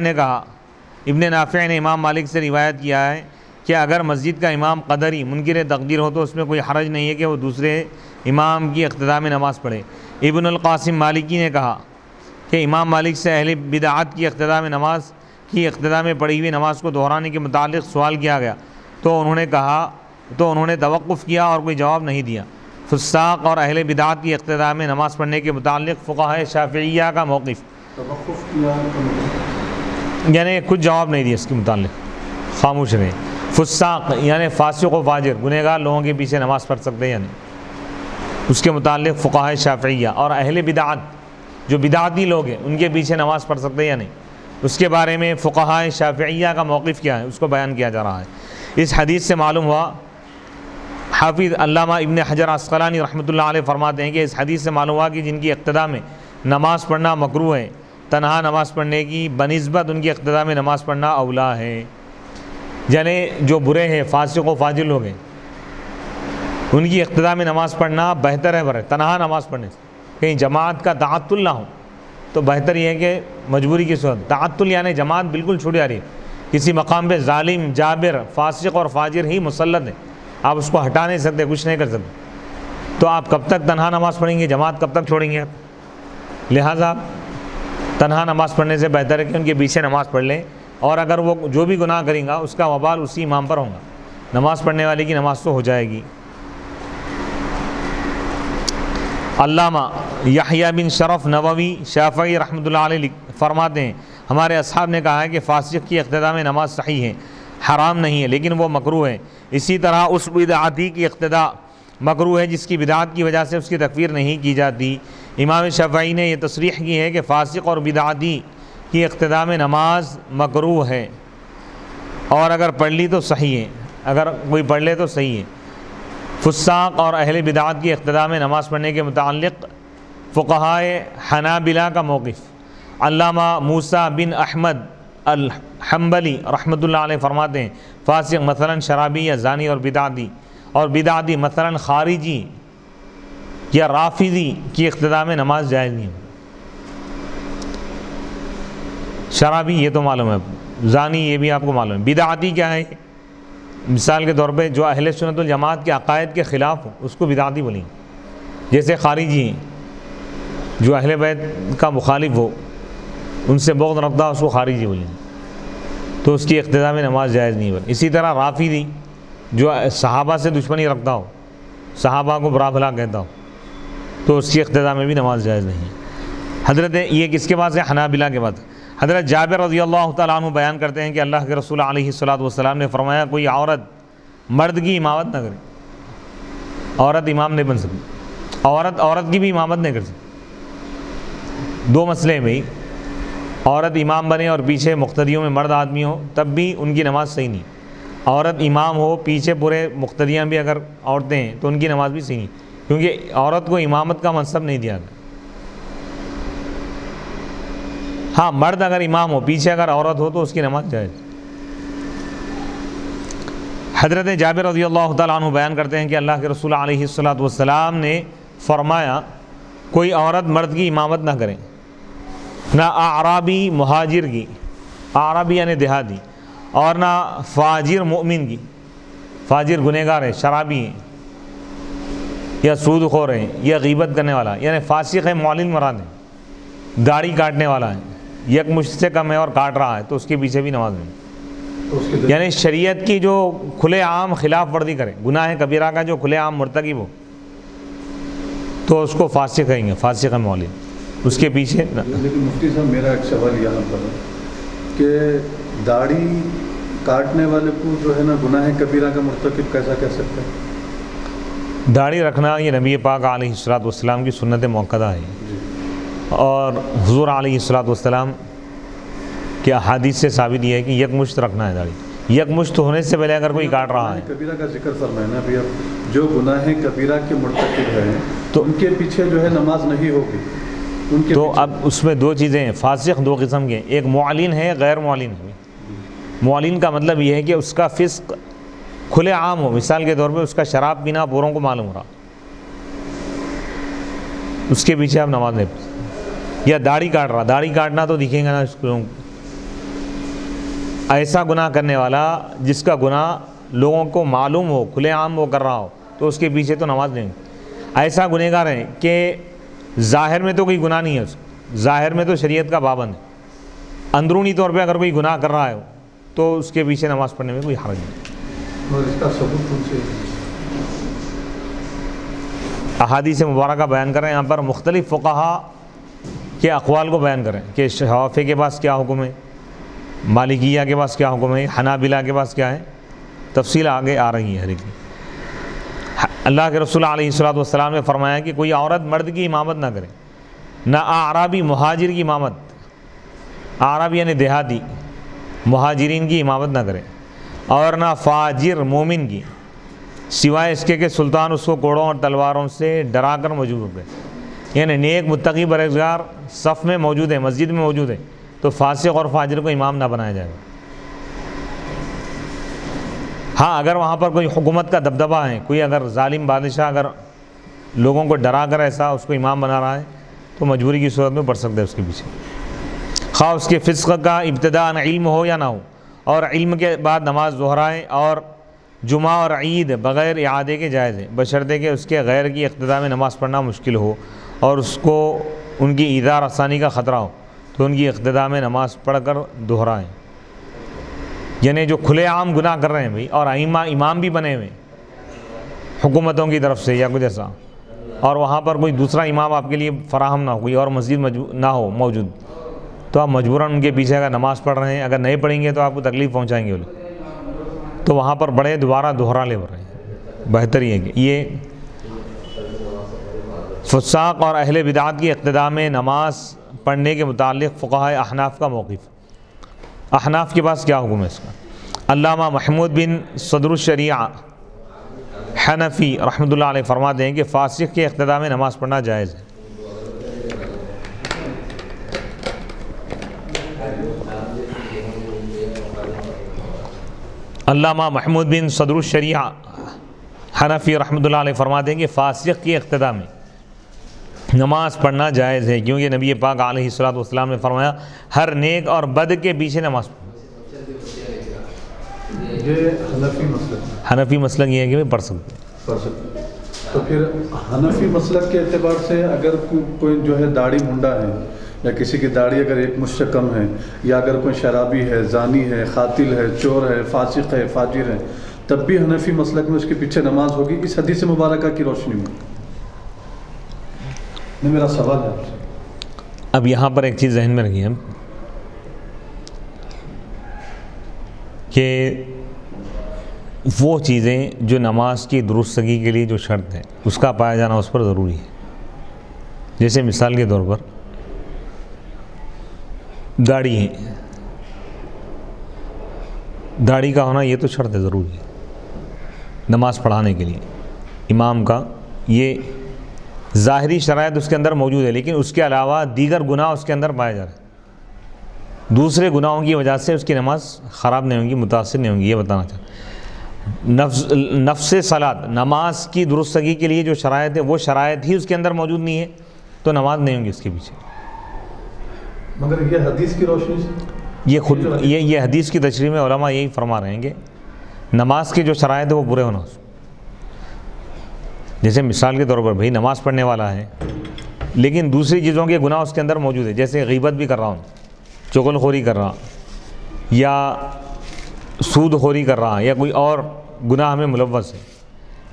نے امام مالک سے روایت کیا ہے کہ اگر مسجد کا امام قدری منکر تقدیر ہو تو اس میں کوئی حرج نہیں ہے کہ وہ دوسرے امام کی اقتداء میں نماز پڑھے۔ ابن القاسم مالکی نے کہا کہ امام مالک سے اہل بدعات کی اقتداء میں پڑھی ہوئی نماز کو دہرانے کے متعلق سوال کیا گیا تو انہوں نے توقف کیا اور کوئی جواب نہیں دیا۔ فساق اور اہل بدعات کی اقتداء میں نماز پڑھنے کے متعلق فقہائے شافعیہ کا موقف، توقف کیا یعنی کچھ جواب نہیں دیا اس کے متعلق، خاموش رہے۔ فساق یعنی فاسق و فاجر گنہگار لوگوں کے پیچھے نماز پڑھ سکتے ہیں یا نہیں، اس کے متعلق فقہائے شافعیہ، اور اہل بدعات جو بدعاتی لوگ ہیں ان کے پیچھے نماز پڑھ سکتے ہیں یا نہیں، اس کے بارے میں فقہائے شافعیہ کا موقف کیا ہے اس کو بیان کیا جا رہا ہے۔ اس حدیث سے معلوم ہوا، حافظ علامہ ابن حجر عسقلانی رحمۃ اللہ علیہ فرماتے ہیں کہ اس حدیث سے معلوم ہوا کہ جن کی اقتداء میں نماز پڑھنا مکروہ ہے، تنہا نماز پڑھنے کی بنسبت ان کی اقتداء میں نماز پڑھنا اولا ہے۔ یعنی جو برے ہیں، فاسق و فاجر لوگ ہیں، ان کی اقتداء میں نماز پڑھنا بہتر ہے تنہا نماز پڑھنے سے۔ کہیں جماعت کا تعطل نہ ہو تو بہتر یہ ہے کہ مجبوری کی صورت، تعطل یعنی جماعت بالکل چھوٹ جا رہی ہے، کسی مقام پہ ظالم، جابر، فاسق اور فاجر ہی مسلط ہے، آپ اس کو ہٹا نہیں سکتے، کچھ نہیں کر سکتے، تو آپ کب تک تنہا نماز پڑھیں گے؟ جماعت کب تک چھوڑیں گے آپ؟ لہٰذا تنہا نماز پڑھنے سے بہتر ہے کہ ان کے پیچھے نماز پڑھ لیں، اور اگر وہ جو بھی گناہ کریں گا اس کا وبال اسی امام پر ہوگا، نماز پڑھنے والے کی نماز تو ہو جائے گی۔ علامہ یحییٰ بن شرف نووی شافعی رحمۃ اللہ علیہ فرماتے ہیں ہمارے اصحاب نے کہا ہے کہ فاسق کی اقتداء میں نماز صحیح ہے، حرام نہیں ہے، لیکن وہ مکروہ ہے۔ اسی طرح اس بدعتی کی اقتداء مکروہ ہے جس کی بدعت کی وجہ سے اس کی تکفیر نہیں کی جاتی۔ امام شافعی نے یہ تصریح کی ہے کہ فاسق اور بدعتی کی اقتداء میں نماز مکروہ ہے، اور اگر پڑھ لی تو صحیح ہے، اگر کوئی پڑھ لے تو صحیح ہے۔ فساق اور اہل بدعات کی اقتداء میں نماز پڑھنے کے متعلق فقہائے حنابلہ کا موقف، علامہ موسیٰ بن احمد الحنبلی رحمۃ اللہ علیہ فرماتے ہیں فاسق مثلا شرابی یا زانی اور بدعتی مثلا خارجی یا رافضی کی اقتداء میں نماز جائز نہیں ہے۔ شرابی یہ تو معلوم ہے، زانی یہ بھی آپ کو معلوم ہے، بدعتی کیا ہے؟ مثال کے طور پہ جو اہل سنت الجماعت کے عقائد کے خلاف ہو اس کو بدعتی بولیں، جیسے خارجی ہیں جو اہل بیت کا مخالف ہو، ان سے بغض رکھتا اس کو خارجی بولیں، تو اس کی اقتداء میں نماز جائز نہیں ہے۔ اسی طرح رافضی جو صحابہ سے دشمنی رکھتا ہو، صحابہ کو برا بھلا کہتا ہو، تو اس کی اقتداء میں بھی نماز جائز نہیں ہے۔ حضرت یہ کس کے پاس ہے؟ حنابلہ کے بعد۔ حضرت جابر رضی اللہ تعالیٰ عنہ بیان کرتے ہیں کہ اللہ کے رسول علیہ الصلوۃ والسلام نے فرمایا کوئی عورت مرد کی امامت نہ کرے، عورت امام نہیں بن سکتی، عورت کی بھی امامت نہیں کر سکتی۔ دو مسئلے ہیں بھائی، عورت امام بنے اور پیچھے مقتدیوں میں مرد آدمی ہو تب بھی ان کی نماز صحیح نہیں، عورت امام ہو پیچھے پورے مقتدیاں بھی اگر عورتیں ہیں تو ان کی نماز بھی صحیح نہیں، کیونکہ عورت کو امامت کا منصب نہیں دیا گیا۔ ہاں مرد اگر امام ہو پیچھے اگر عورت ہو تو اس کی نماز جائز۔ حضرت جابر رضی اللہ تعالیٰ عنہ بیان کرتے ہیں کہ اللہ کے رسول علیہ الصلوۃ والسلام نے فرمایا کوئی عورت مرد کی امامت نہ کرے، نہ اعرابی مہاجر کی، اعرابی یعنی دیہاتی، اور نہ فاجر مؤمن کی، فاجر گنہگار ہے، شرابی ہیں یا سود خور ہے یا غیبت کرنے والا، یعنی فاسق ہے، معلن مراد ہے، داڑھی کاٹنے والا ہے، یک مشت سے کم ہے اور کاٹ رہا ہے تو اس کے پیچھے بھی نماز نہیں، یعنی شریعت کی جو کھلے عام خلاف ورزی کرے، گناہ کبیرہ کا جو کھلے عام مرتکب ہو تو اس کو فاسق کہیں گے، فاسق معلن، اس کے پیچھے۔ لیکن مفتی صاحب میرا ایک سوال یہاں پر ہے کہ داڑھی کاٹنے والے کو جو ہے نا گناہ کبیرہ کا مرتکب کیسا کہہ سکتے ہیں؟ داڑھی رکھنا یہ نبی پاک علیہ الصلوۃ والسلام کی سنت موقدہ ہے، اور حضور علیہ الصلوۃ والسلام کے احادیث سے ثابت یہ ہے کہ یک مشت رکھنا ہے داڑھی، یک مشت ہونے سے پہلے اگر کوئی کاٹ رہا ہے۔ کبیرہ کا ذکر فرمائے نا ابھی، اب جو گناہ کبیرہ کے مرتکب ہیں تو ان کے پیچھے جو ہے نماز نہیں ہوگی، ان کے تو اب اس میں دو چیزیں ہیں، فاسق دو قسم کے، ایک معلن ہے، غیر معلن ہے۔ معلن کا مطلب یہ ہے کہ اس کا فسق کھلے عام ہو، مثال کے طور پہ اس کا شراب پینا پوروں کو معلوم ہو رہا، اس کے پیچھے آپ نماز نہیں پڑھ، یا داڑھی کاٹ رہا، داڑھی کاٹنا تو دکھیں گا نا اس کو، ایسا گناہ کرنے والا جس کا گناہ لوگوں کو معلوم ہو، کھلے عام وہ کر رہا ہو تو اس کے پیچھے تو نماز نہیں۔ ایسا گنہگار ہے کہ ظاہر میں تو کوئی گناہ نہیں ہے، ظاہر میں تو شریعت کا پابند ہے، اندرونی طور پہ اگر کوئی گناہ کر رہا ہے تو اس کے پیچھے نماز پڑھنے میں کوئی حرج نہیں۔ اور اس کا ثبوت کون سے؟ احادیث مبارکہ بیان کریں، یہاں پر مختلف فقہا کے اقوال کو بیان کریں کہ شافعی کے پاس کیا حکم ہے، مالکیہ کے پاس کیا حکم ہے، حنابلہ کے پاس کیا ہے، تفصیل آگے آ رہی ہے ہر ایک۔ اللہ کے رسول علیہ الصلوۃ والسلام نے فرمایا کہ کوئی عورت مرد کی امامت نہ کرے، نہ اعرابی مہاجر کی امامت، عرب یعنی دیہاتی مہاجرین کی امامت نہ کرے، اور نہ فاجر مومن کی، سوائے اس کے کہ سلطان اس کو کوڑوں اور تلواروں سے ڈرا کر موجود ہو گئے۔ یعنی نیک متقی پرہیزگار صف میں موجود ہے، مسجد میں موجود ہے، تو فاسق اور فاجر کو امام نہ بنایا جائے گا۔ ہاں اگر وہاں پر کوئی حکومت کا دبدبہ ہے، کوئی اگر ظالم بادشاہ اگر لوگوں کو ڈرا کر ایسا اس کو امام بنا رہا ہے تو مجبوری کی صورت میں پڑھ سکتے ہیں اس کے پیچھے، خواہ اس کے فسق کا ابتداء علم ہو یا نہ ہو، اور علم کے بعد نماز دہرائے، اور جمعہ اور عید بغیر اعادے کے جائز ہے، بشرطے کہ اس کے غیر کی اقتداء میں نماز پڑھنا مشکل ہو اور اس کو ان کی ایذا رسانی کا خطرہ ہو تو ان کی اقتداء میں نماز پڑھ کر دہرائیں۔ یعنی جو کھلے عام گناہ کر رہے ہیں بھائی، اور ائمہ امام بھی بنے ہوئے حکومتوں کی طرف سے یا کچھ ایسا، اور وہاں پر کوئی دوسرا امام آپ کے لیے فراہم نہ ہو، کوئی اور مسجد نہ ہو موجود، تو آپ مجبوراً ان کے پیچھے اگر نماز پڑھ رہے ہیں، اگر نہیں پڑھیں گے تو آپ کو تکلیف پہنچائیں گے وہ لوگ، تو وہاں پر بڑے دوبارہ دہرا لے رہے ہیں۔ بہتر یہ ہے کہ یہ فساق اور اہل بدعات کی اقتداء میں نماز پڑھنے کے متعلق فقہائے احناف کا موقف۔ احناف کے پاس کیا حکم ہے اس کا؟ علامہ محمود بن صدر الشریعہ حنفی رحمۃ اللہ علیہ فرماتے ہیں کہ فاسق کے اقتداء میں نماز پڑھنا جائز ہے۔ علامہ محمود بن صدر الشریعہ حنفی رحمۃ اللہ علیہ فرماتے ہیں کہ فاسق کی اقتداء میں نماز پڑھنا جائز ہے، کیونکہ نبی پاک علیہ الصلوۃ والسلام نے فرمایا ہر نیک اور بد کے پیچھے نماز پڑھو۔ یہ حنفی مسلک، حنفی مسلک یہ ہے کہ پڑھ سکتے ہیں۔ تو پھر حنفی مسلک کے اعتبار سے اگر کوئی جو ہے داڑھی منڈا ہے، یا کسی کی داڑھی اگر ایک مچھ سے کم ہے، یا اگر کوئی شرابی ہے، زانی ہے، قاتل ہے، چور ہے، فاسق ہے، فاجر ہے، تب بھی حنفی مسلک میں اس کے پیچھے نماز ہوگی اس حدیث مبارکہ کی روشنی میں؟ یہ میرا سوال ہے آپ سے۔ اب یہاں پر ایک چیز ذہن میں رکھیے کہ وہ چیزیں جو نماز کی درستگی کے لیے جو شرط ہے اس کا پایا جانا اس پر ضروری ہے۔ جیسے مثال کے طور پر داڑھی ہے، داڑھی کا ہونا یہ تو شرط ہے، ضروری ہے نماز پڑھانے کے لیے امام کا، یہ ظاہری شرائط اس کے اندر موجود ہے، لیکن اس کے علاوہ دیگر گناہ اس کے اندر پائے جا رہے ہیں، دوسرے گناہوں کی وجہ سے اس کی نماز خراب نہیں ہوگی، متاثر نہیں ہوگی، یہ بتانا چاہتا ہوں۔ نفس صلاۃ، نماز کی درستگی کے لیے جو شرائط ہے وہ شرائط ہی اس کے اندر موجود نہیں ہے تو نماز نہیں ہوگی اس کے پیچھے۔ مگر یہ حدیث کی روشنی سے یہ حدیث کی تشریح میں علماء یہی فرما رہے ہیں کہ نماز کی جو شرائط ہے وہ پورے ہونا اس۔ جیسے مثال کے طور پر بھائی نماز پڑھنے والا ہے لیکن دوسری چیزوں کے گناہ اس کے اندر موجود ہے، جیسے غیبت بھی کر رہا ہوں، چغل خوری کر رہا، یا سود خوری کر رہا، یا کوئی اور گناہ میں ملوث ہے،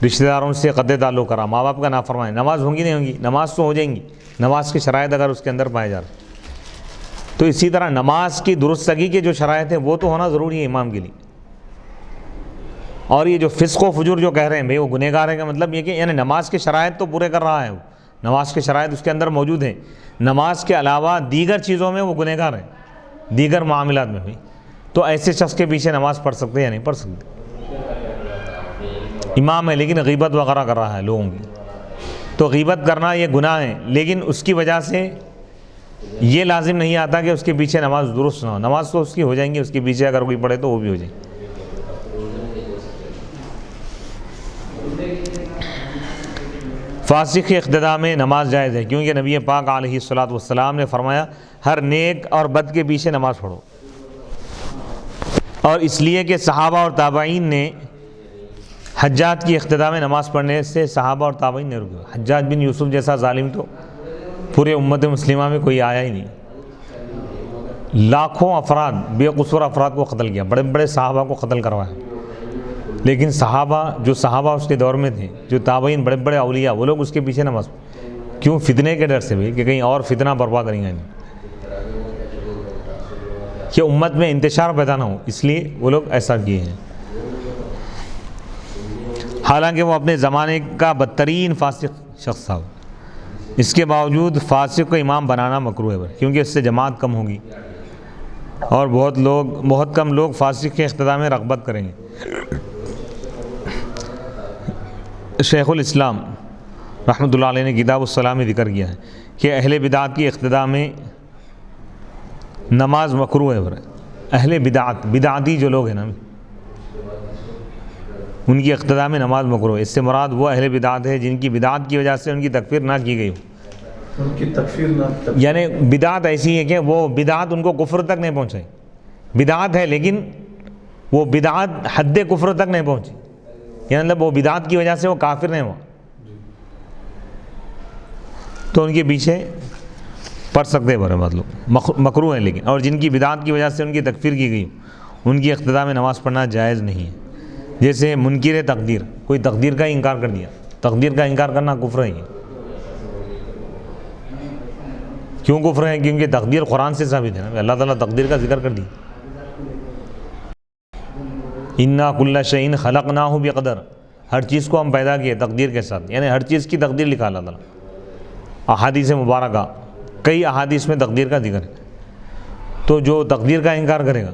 رشتہ داروں سے قطع تعلق کر رہا، ماں باپ کا نافرمان، نماز ہوگی نہیں ہوگی؟ نماز تو ہو جائیں گی، نماز کی شرائط اگر اس کے اندر پائے جا رہے ہیں۔ تو اسی طرح نماز کی درستگی کے جو شرائط ہیں وہ تو ہونا ضروری ہے امام کے لیے۔ اور یہ جو فسق و فجور جو کہہ رہے ہیں بھئی وہ گنہگار ہے کا مطلب یہ کہ یعنی نماز کے شرائط تو پورے کر رہا ہے، وہ نماز کے شرائط اس کے اندر موجود ہیں، نماز کے علاوہ دیگر چیزوں میں وہ گنہگار ہے، دیگر معاملات میں بھی، تو ایسے شخص کے پیچھے نماز پڑھ سکتے یا نہیں پڑھ سکتے؟ امام ہے لیکن غیبت وغیرہ کر رہا ہے لوگوں کی، تو غیبت کرنا یہ گناہ ہے، لیکن اس کی وجہ سے یہ لازم نہیں آتا کہ اس کے پیچھے نماز درست نہ ہو، نماز تو اس کی ہو جائیں گی، اس کے پیچھے اگر کوئی پڑھے تو وہ بھی ہو جائیں گی۔ فاسق کے اقتداء میں نماز جائز ہے، کیونکہ نبی پاک علیہ الصلوۃ والسلام نے فرمایا ہر نیک اور بد کے پیچھے نماز پڑھو، اور اس لیے کہ صحابہ اور تابعین نے حجاج کی اقتداء میں نماز پڑھنے سے صحابہ اور تابعین نے رکے۔ حجاج بن یوسف جیسا ظالم تو پورے امت مسلمہ میں کوئی آیا ہی نہیں، لاکھوں افراد، بے قصور افراد کو قتل کیا، بڑے بڑے صحابہ کو قتل کروایا، لیکن صحابہ اس کے دور میں تھے، جو تابعین بڑے بڑے اولیاء، وہ لوگ اس کے پیچھے نماز کیوں؟ فتنے کے ڈر سے بھی کہ کہیں اور فتنہ برپا کریں گے کہ امت میں انتشار پیدا نہ ہو، اس لیے وہ لوگ ایسا کیے ہیں۔ حالانکہ وہ اپنے زمانے کا بدترین فاسق شخص تھا، اس کے باوجود فاسق کو امام بنانا مکروہ ہے، کیونکہ اس سے جماعت کم ہوگی، اور بہت کم لوگ فاسق کے اقتداء میں رغبت کریں گے۔ شیخ الاسلام رحمۃ اللہ علیہ نے کتاب الصلاۃ میں ذکر کیا ہے کہ اہل بدعت کی اقتداء میں نماز مکروہ ہے۔ اہل بدعتی جو لوگ ہیں نا، ان کی اقتداء میں نماز مکروہ ہے۔ اس سے مراد وہ اہل بدعت ہے جن کی بدعت کی وجہ سے ان کی تکفیر نہ کی گئی ہو۔ ان کی تکفیر نہ، یعنی بدعت ایسی ہے کہ وہ بدعت ان کو کفر تک نہیں پہنچائی، بدعت ہے لیکن وہ بدعت حد کفر تک نہیں پہنچی، یعنی مطلب وہ بدعت کی وجہ سے وہ کافر نہیں ہوا، تو ان کے پیچھے پڑھ سکتے ہیں مطلب مکروہ ہیں۔ لیکن اور جن کی بدعت کی وجہ سے ان کی تکفیر کی گئی، ان کی اقتداء میں نماز پڑھنا جائز نہیں ہے۔ جیسے منکر تقدیر، کوئی تقدیر کا انکار کر دیا، تقدیر کا انکار کرنا کفر ہے۔ کیوں کفر ہے؟ کیونکہ تقدیر قرآن سے ثابت ہے نا، اللہ تعالیٰ تقدیر کا ذکر کر دی، اِنَّا كُلَّ شَيْءٍ خَلَقْنَاهُ بِقَدَرٍ، ہر چیز کو ہم پیدا کیے تقدیر کے ساتھ، یعنی ہر چیز کی تقدیر لکھا اللہ تعالیٰ۔ احادیث مبارکہ، کئی احادیث میں تقدیر کا ذکر ہے، تو جو تقدیر کا انکار کرے گا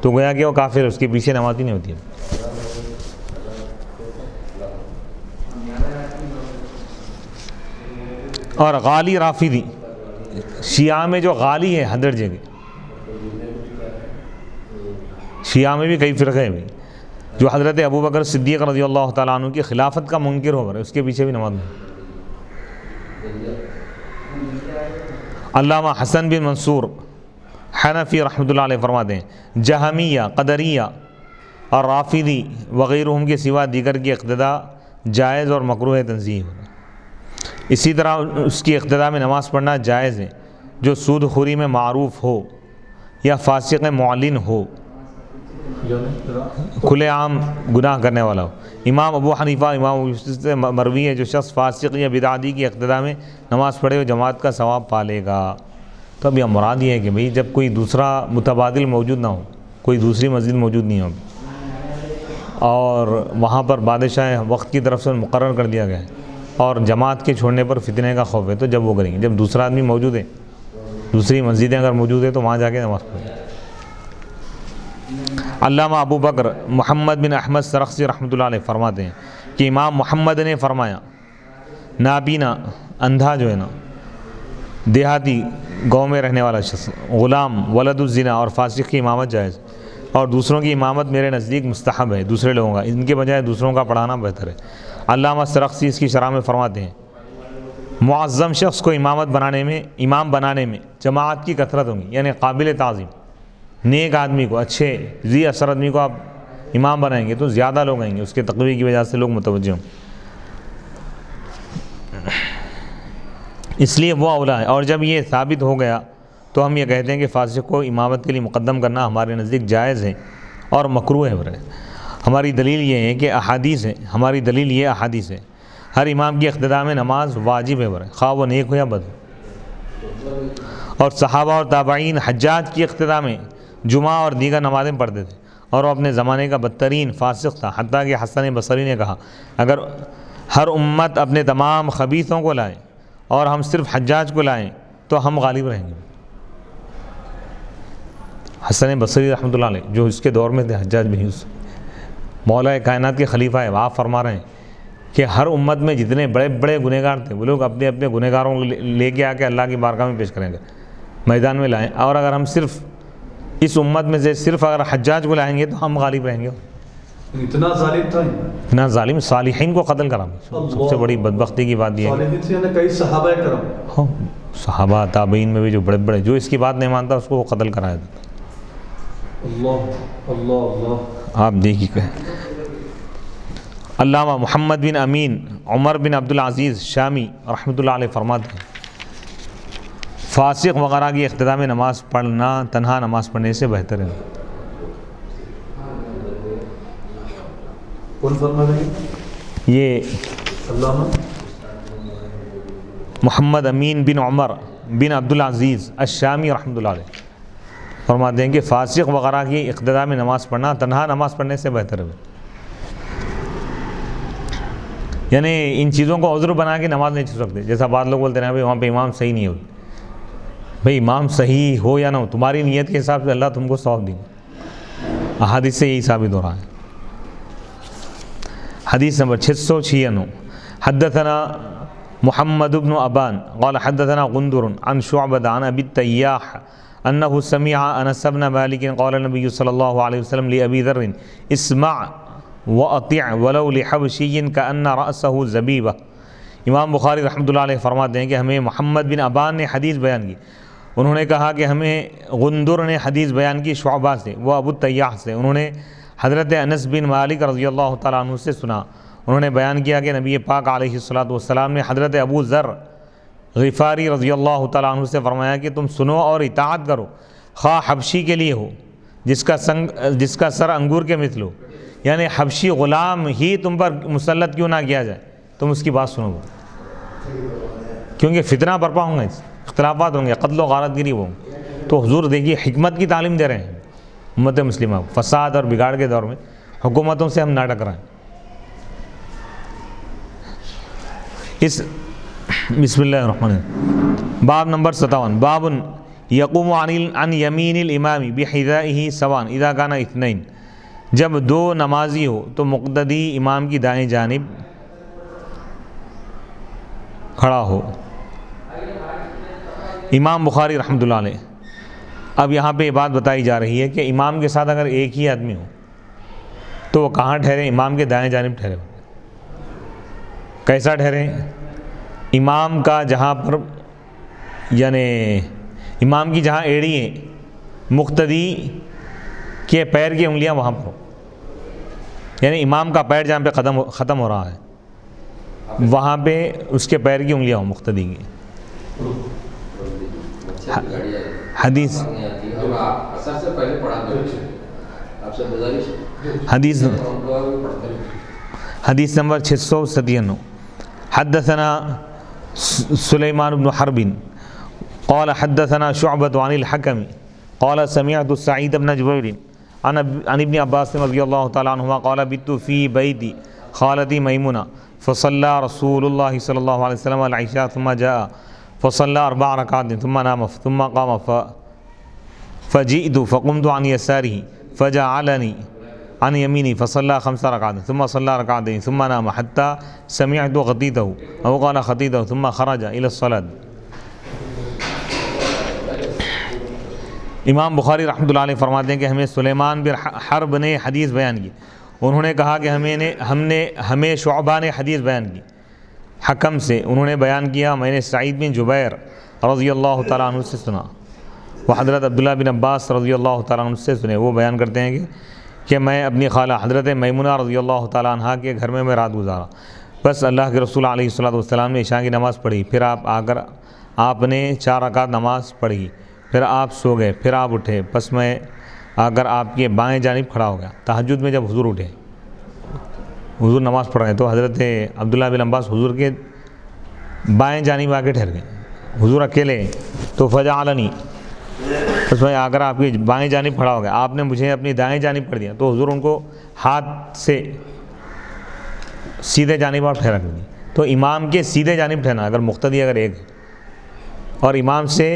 تو گویا کہ وہ کافر ہے، اس کے پیچھے نماز ہی نہیں ہوتی ہے۔ اور غالی رافضی، شیعہ میں جو غالی ہے 100 جگہ، شیعہ میں بھی کئی فرقے ہیں جو حضرت ابوبکر صدیق رضی اللہ تعالیٰ عنہ کی خلافت کا منکر ہو گئے، اس کے پیچھے بھی نماز نہیں۔ علامہ حسن بن منصور حنفی رحمۃ اللہ علیہ فرماتے ہیں جہمیہ، قدریہ اور رافضی وغیرہم کے سوا دیگر کی اقتداء جائز اور مکروہ تنزیہ ہے۔ اسی طرح اس کی اقتداء میں نماز پڑھنا جائز ہے جو سود خوری میں معروف ہو یا فاسق معلن ہو، کھلے عام گناہ کرنے والا ہو۔ امام ابو حنیفہ، امام ابو یوسف سے مروی ہے جو شخص فاسق یا بدعتی کی اقتداء میں نماز پڑھے وہ جماعت کا ثواب پالے گا۔ تو اب یہ مراد یہ ہے کہ بھئی جب کوئی دوسرا متبادل موجود نہ ہو، کوئی دوسری مسجد موجود نہیں ہو اور وہاں پر بادشاہ وقت کی طرف سے مقرر کر دیا گیا ہے اور جماعت کے چھوڑنے پر فتنے کا خوف ہے، تو جب وہ کریں گے، جب دوسرا آدمی موجود ہے، دوسری مسجدیں اگر موجود ہے تو وہاں جا کے نماز پڑھیں۔ علامہ ابو بکر محمد بن احمد سرخسی رحمۃ اللہ علیہ فرماتے ہیں کہ امام محمد نے فرمایا نابینا، اندھا جو ہے نا، دیہاتی گاؤں میں رہنے والا شخص، غلام، ولد الزنا اور فاسق کی امامت جائز، اور دوسروں کی امامت میرے نزدیک مستحب ہے، دوسرے لوگوں کا، ان کے بجائے دوسروں کا پڑھانا بہتر ہے۔ علامہ سرخسی اس کی شرح میں فرماتے ہیں معظم شخص کو امام بنانے میں جماعت کی کثرت ہوگی، یعنی قابل تعظیم نیک آدمی کو، اچھے ذی اثر آدمی کو آپ امام بنائیں گے تو زیادہ لوگ آئیں گے، اس کے تقوی کی وجہ سے لوگ متوجہ ہوں، اس لیے وہ اولا ہے۔ اور جب یہ ثابت ہو گیا تو ہم یہ کہتے ہیں کہ فاسق کو امامت کے لیے مقدم کرنا ہمارے نزدیک جائز ہے اور مکروہ ہے۔ ہماری دلیل یہ ہے کہ احادیث ہے، ہماری دلیل یہ احادیث ہے، ہر امام کی اقتداء میں نماز واجب ہے، خواہ وہ نیک ہو یا بد ہو۔ اور صحابہ اور تابعین حجاج کی اقتداء میں جمعہ اور دیگر نمازیں پڑھتے تھے، اور وہ اپنے زمانے کا بدترین فاسق تھا، حتیٰ کہ حسن بصری نے کہا اگر ہر امت اپنے تمام خبیثوں کو لائے اور ہم صرف حجاج کو لائیں تو ہم غالب رہیں گے۔ حسن بصری رحمۃ اللہ علیہ جو اس کے دور میں تھے، حجاج بن یوسف، مولا کائنات کے خلیفہ ہے، آپ فرما رہے ہیں کہ ہر امت میں جتنے بڑے بڑے گنہگار تھے وہ لوگ اپنے اپنے گنہگاروں کو لے کے آ کے اللہ کی بارگاہ میں پیش کریں گے، میدان میں لائیں، اور اگر ہم صرف اس امت میں سے صرف اگر حجاج کو لائیں گے تو ہم غالب رہیں گے۔ اتنا ظالم تھا، اتنا ظالم، صالحین کو قتل کرا، سب سے بڑی بدبختی کی بات یہ ہے صالحین سے کئی صحابہ کرام، ہاں، صحابہ تابعین میں بھی جو بڑے بڑے، جو اس کی بات نہیں مانتا اس کو وہ قتل کرایا تھا۔ اللہ اللہ اللہ، آپ دیکھیے۔ علامہ محمد بن امین عمر بن عبدالعزیز شامی رحمۃ اللہ علیہ فرماتے ہیں فاسق وغیرہ کی اقتداء میں نماز پڑھنا تنہا نماز پڑھنے سے بہتر ہے۔ کون فرما رہے ہیں؟ یہ علامہ محمد امین بن عمر بن عبدالعزیز الشامی رحمۃ اللہ علیہ فرماتے ہیں کہ فاسق وغیرہ کی اقتداء میں نماز پڑھنا تنہا نماز پڑھنے سے بہتر ہے، یعنی ان چیزوں کو عذر بنا کے نماز نہیں چھوڑ سکتے، جیسا بعض لوگ بولتے ہیں بھائی وہاں پہ امام صحیح نہیں ہوئی، بھئی امام صحیح ہو یا نہ ہو، تمہاری نیت کے حساب سے اللہ تم کو ثواب دیں گے۔ احادیث سے یہی ثابت ہو رہا ہے۔ حدیث نمبر 696 حدثنا محمد بن ابان قال حدثنا غندر عن شعبة عن ابی التیاح انه سمع انس بن مالک قال النبی صلی اللہ علیہ وسلم لابی ذر اسمع واطع ولو لحبشی کأن رأسه زبیبہ۔ امام بخاری رحمۃ اللہ علیہ فرماتے ہیں کہ ہمیں محمد بن ابان نے حدیث بیان کی، انہوں نے کہا کہ ہمیں غندر نے حدیث بیان کی شعبہ سے، وہ ابو التیاح سے، انہوں نے حضرت انس بن مالک رضی اللہ تعالیٰ عنہ سے سنا، انہوں نے بیان کیا کہ نبی پاک علیہ الصلوۃ نے حضرت ابو ذر غفاری رضی اللہ تعالیٰ عنہ سے فرمایا کہ تم سنو اور اطاعت کرو، خواہ حبشی کے لیے ہو جس کا سر انگور کے مثل ہو، یعنی حبشی غلام ہی تم پر مسلط کیوں نہ کیا جائے، تم اس کی بات سنو، کیونکہ فتنہ برپا ہوں گے، اختلافات ہوں گے، قتل و غارت گری ہوں گے۔ تو حضور دیکھیے حکمت کی تعلیم دے رہے ہیں امت مسلمہ، فساد اور بگاڑ کے دور میں حکومتوں سے ہم نہ ٹکرائیں۔ بسم اللہ الرحمن الرحیم۔ باب نمبر 57 باب یقوم عن یمین الامام بحذائه سواء اذا كان اثنین، جب دو نمازی ہو تو مقتدی امام کی دائیں جانب کھڑا ہو۔ امام بخاری رحمۃ اللہ علیہ، اب یہاں پہ یہ بات بتائی جا رہی ہے کہ امام کے ساتھ اگر ایک ہی آدمی ہو تو وہ کہاں ٹھہرے؟ امام کے دائیں جانب ٹھہرے۔ کیسا ٹھہرے؟ امام کا جہاں پر، یعنی امام کی جہاں ایڑی ہے، مقتدی کے پیر کی انگلیاں وہاں پر ہو، یعنی امام کا پیر جہاں پہ ختم ہو رہا ہے وہاں پہ اس کے پیر کی انگلیاں ہوں مقتدی کی۔ حدیث نمبر 697 حدثنا سلیمان بن حرب قال حدثنا شعبة عن الحكم قال سمعت سعید بن جبیر عن ابن عباس رضی اللہ تعالیٰ عنہما قال بت في بيت خالتي میمونہ فصلى رسول الله صلی اللہ علیہ وسلم العشاء ثم جاء فصلى 4 ركعات ثم نام ثم قام فجئت فقمت عن يساره فجعلني عن يميني فصلى 5 ركعات ثم صلى ركعتين ثم نام حتى سمعت خطيته أو قال خطيته ثم خرج إلى الصلاة۔ امام بخاری رحمۃ اللہ علیہ فرماتے ہیں کہ ہمیں سلیمان بن حرب نے حدیث بیان کی، انہوں نے کہا کہ ہمیں شعبہ نے حدیث بیان کی حکم سے، انہوں نے بیان کیا میں نے سعید بن جبیر رضی اللہ تعالیٰ عنہ سے سنا، وہ حضرت عبداللہ بن عباس رضی اللہ تعالیٰ عنہ سے سنے، وہ بیان کرتے ہیں کہ میں اپنی خالہ حضرت میمونہ رضی اللہ تعالیٰ عنہ کے گھر میں رات گزارا، بس اللہ کے رسول علیہ الصلوۃ نے عشاء کی نماز پڑھی، پھر آپ نے 4 رکعت نماز پڑھی، پھر آپ سو گئے، پھر آپ اٹھے، بس میں آ کر آپ کے بائیں جانب کھڑا ہو گیا۔ تہجد میں جب حضور اٹھے، حضور نماز پڑھ رہے ہیں تو حضرت عبداللہ بن عباس حضور کے بائیں جانب آ کے ٹھہر گئے، حضور اکیلے، تو فجعلنی، بس میں آ کر آپ کی بائیں جانب کھڑا ہو گیا، آپ نے مجھے اپنی دائیں جانب کر دیا، تو حضور ان کو ہاتھ سے سیدھے جانب آپ ٹھہرا کر دی۔ تو امام کے سیدھے جانب ٹھہرنا، اگر مقتدی اگر ایک اور امام سے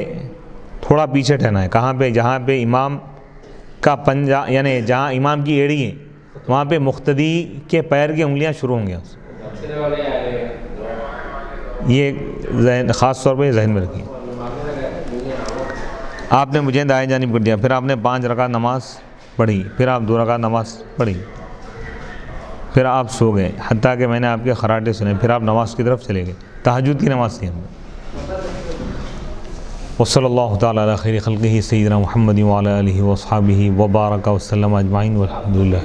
تھوڑا پیچھے ٹھہرنا ہے، کہاں پہ؟ جہاں پہ امام کا پنجہ، یعنی جہاں امام کی ایڑی ہے وہاں پہ مقتدی کے پیر کی انگلیاں شروع ہوں گے۔ یہ خاص طور پہ ذہن میں رکھیے۔ آپ نے مجھے دائیں جانب کر دیا، پھر آپ نے 5 رکعت نماز پڑھی، پھر آپ 2 رکعت نماز پڑھی، پھر آپ سو گئے، حتیٰ کہ میں نے آپ کے خراٹے سنے، پھر آپ نماز کی طرف چلے گئے۔ تہجد کی نماز تھی ہم نے۔ وصلی اللہ تعالیٰ علی خیر خلقہ سیدنا محمد وعلی آلہ واصحابہ وبارک وسلم اجمعین والحمد للہ۔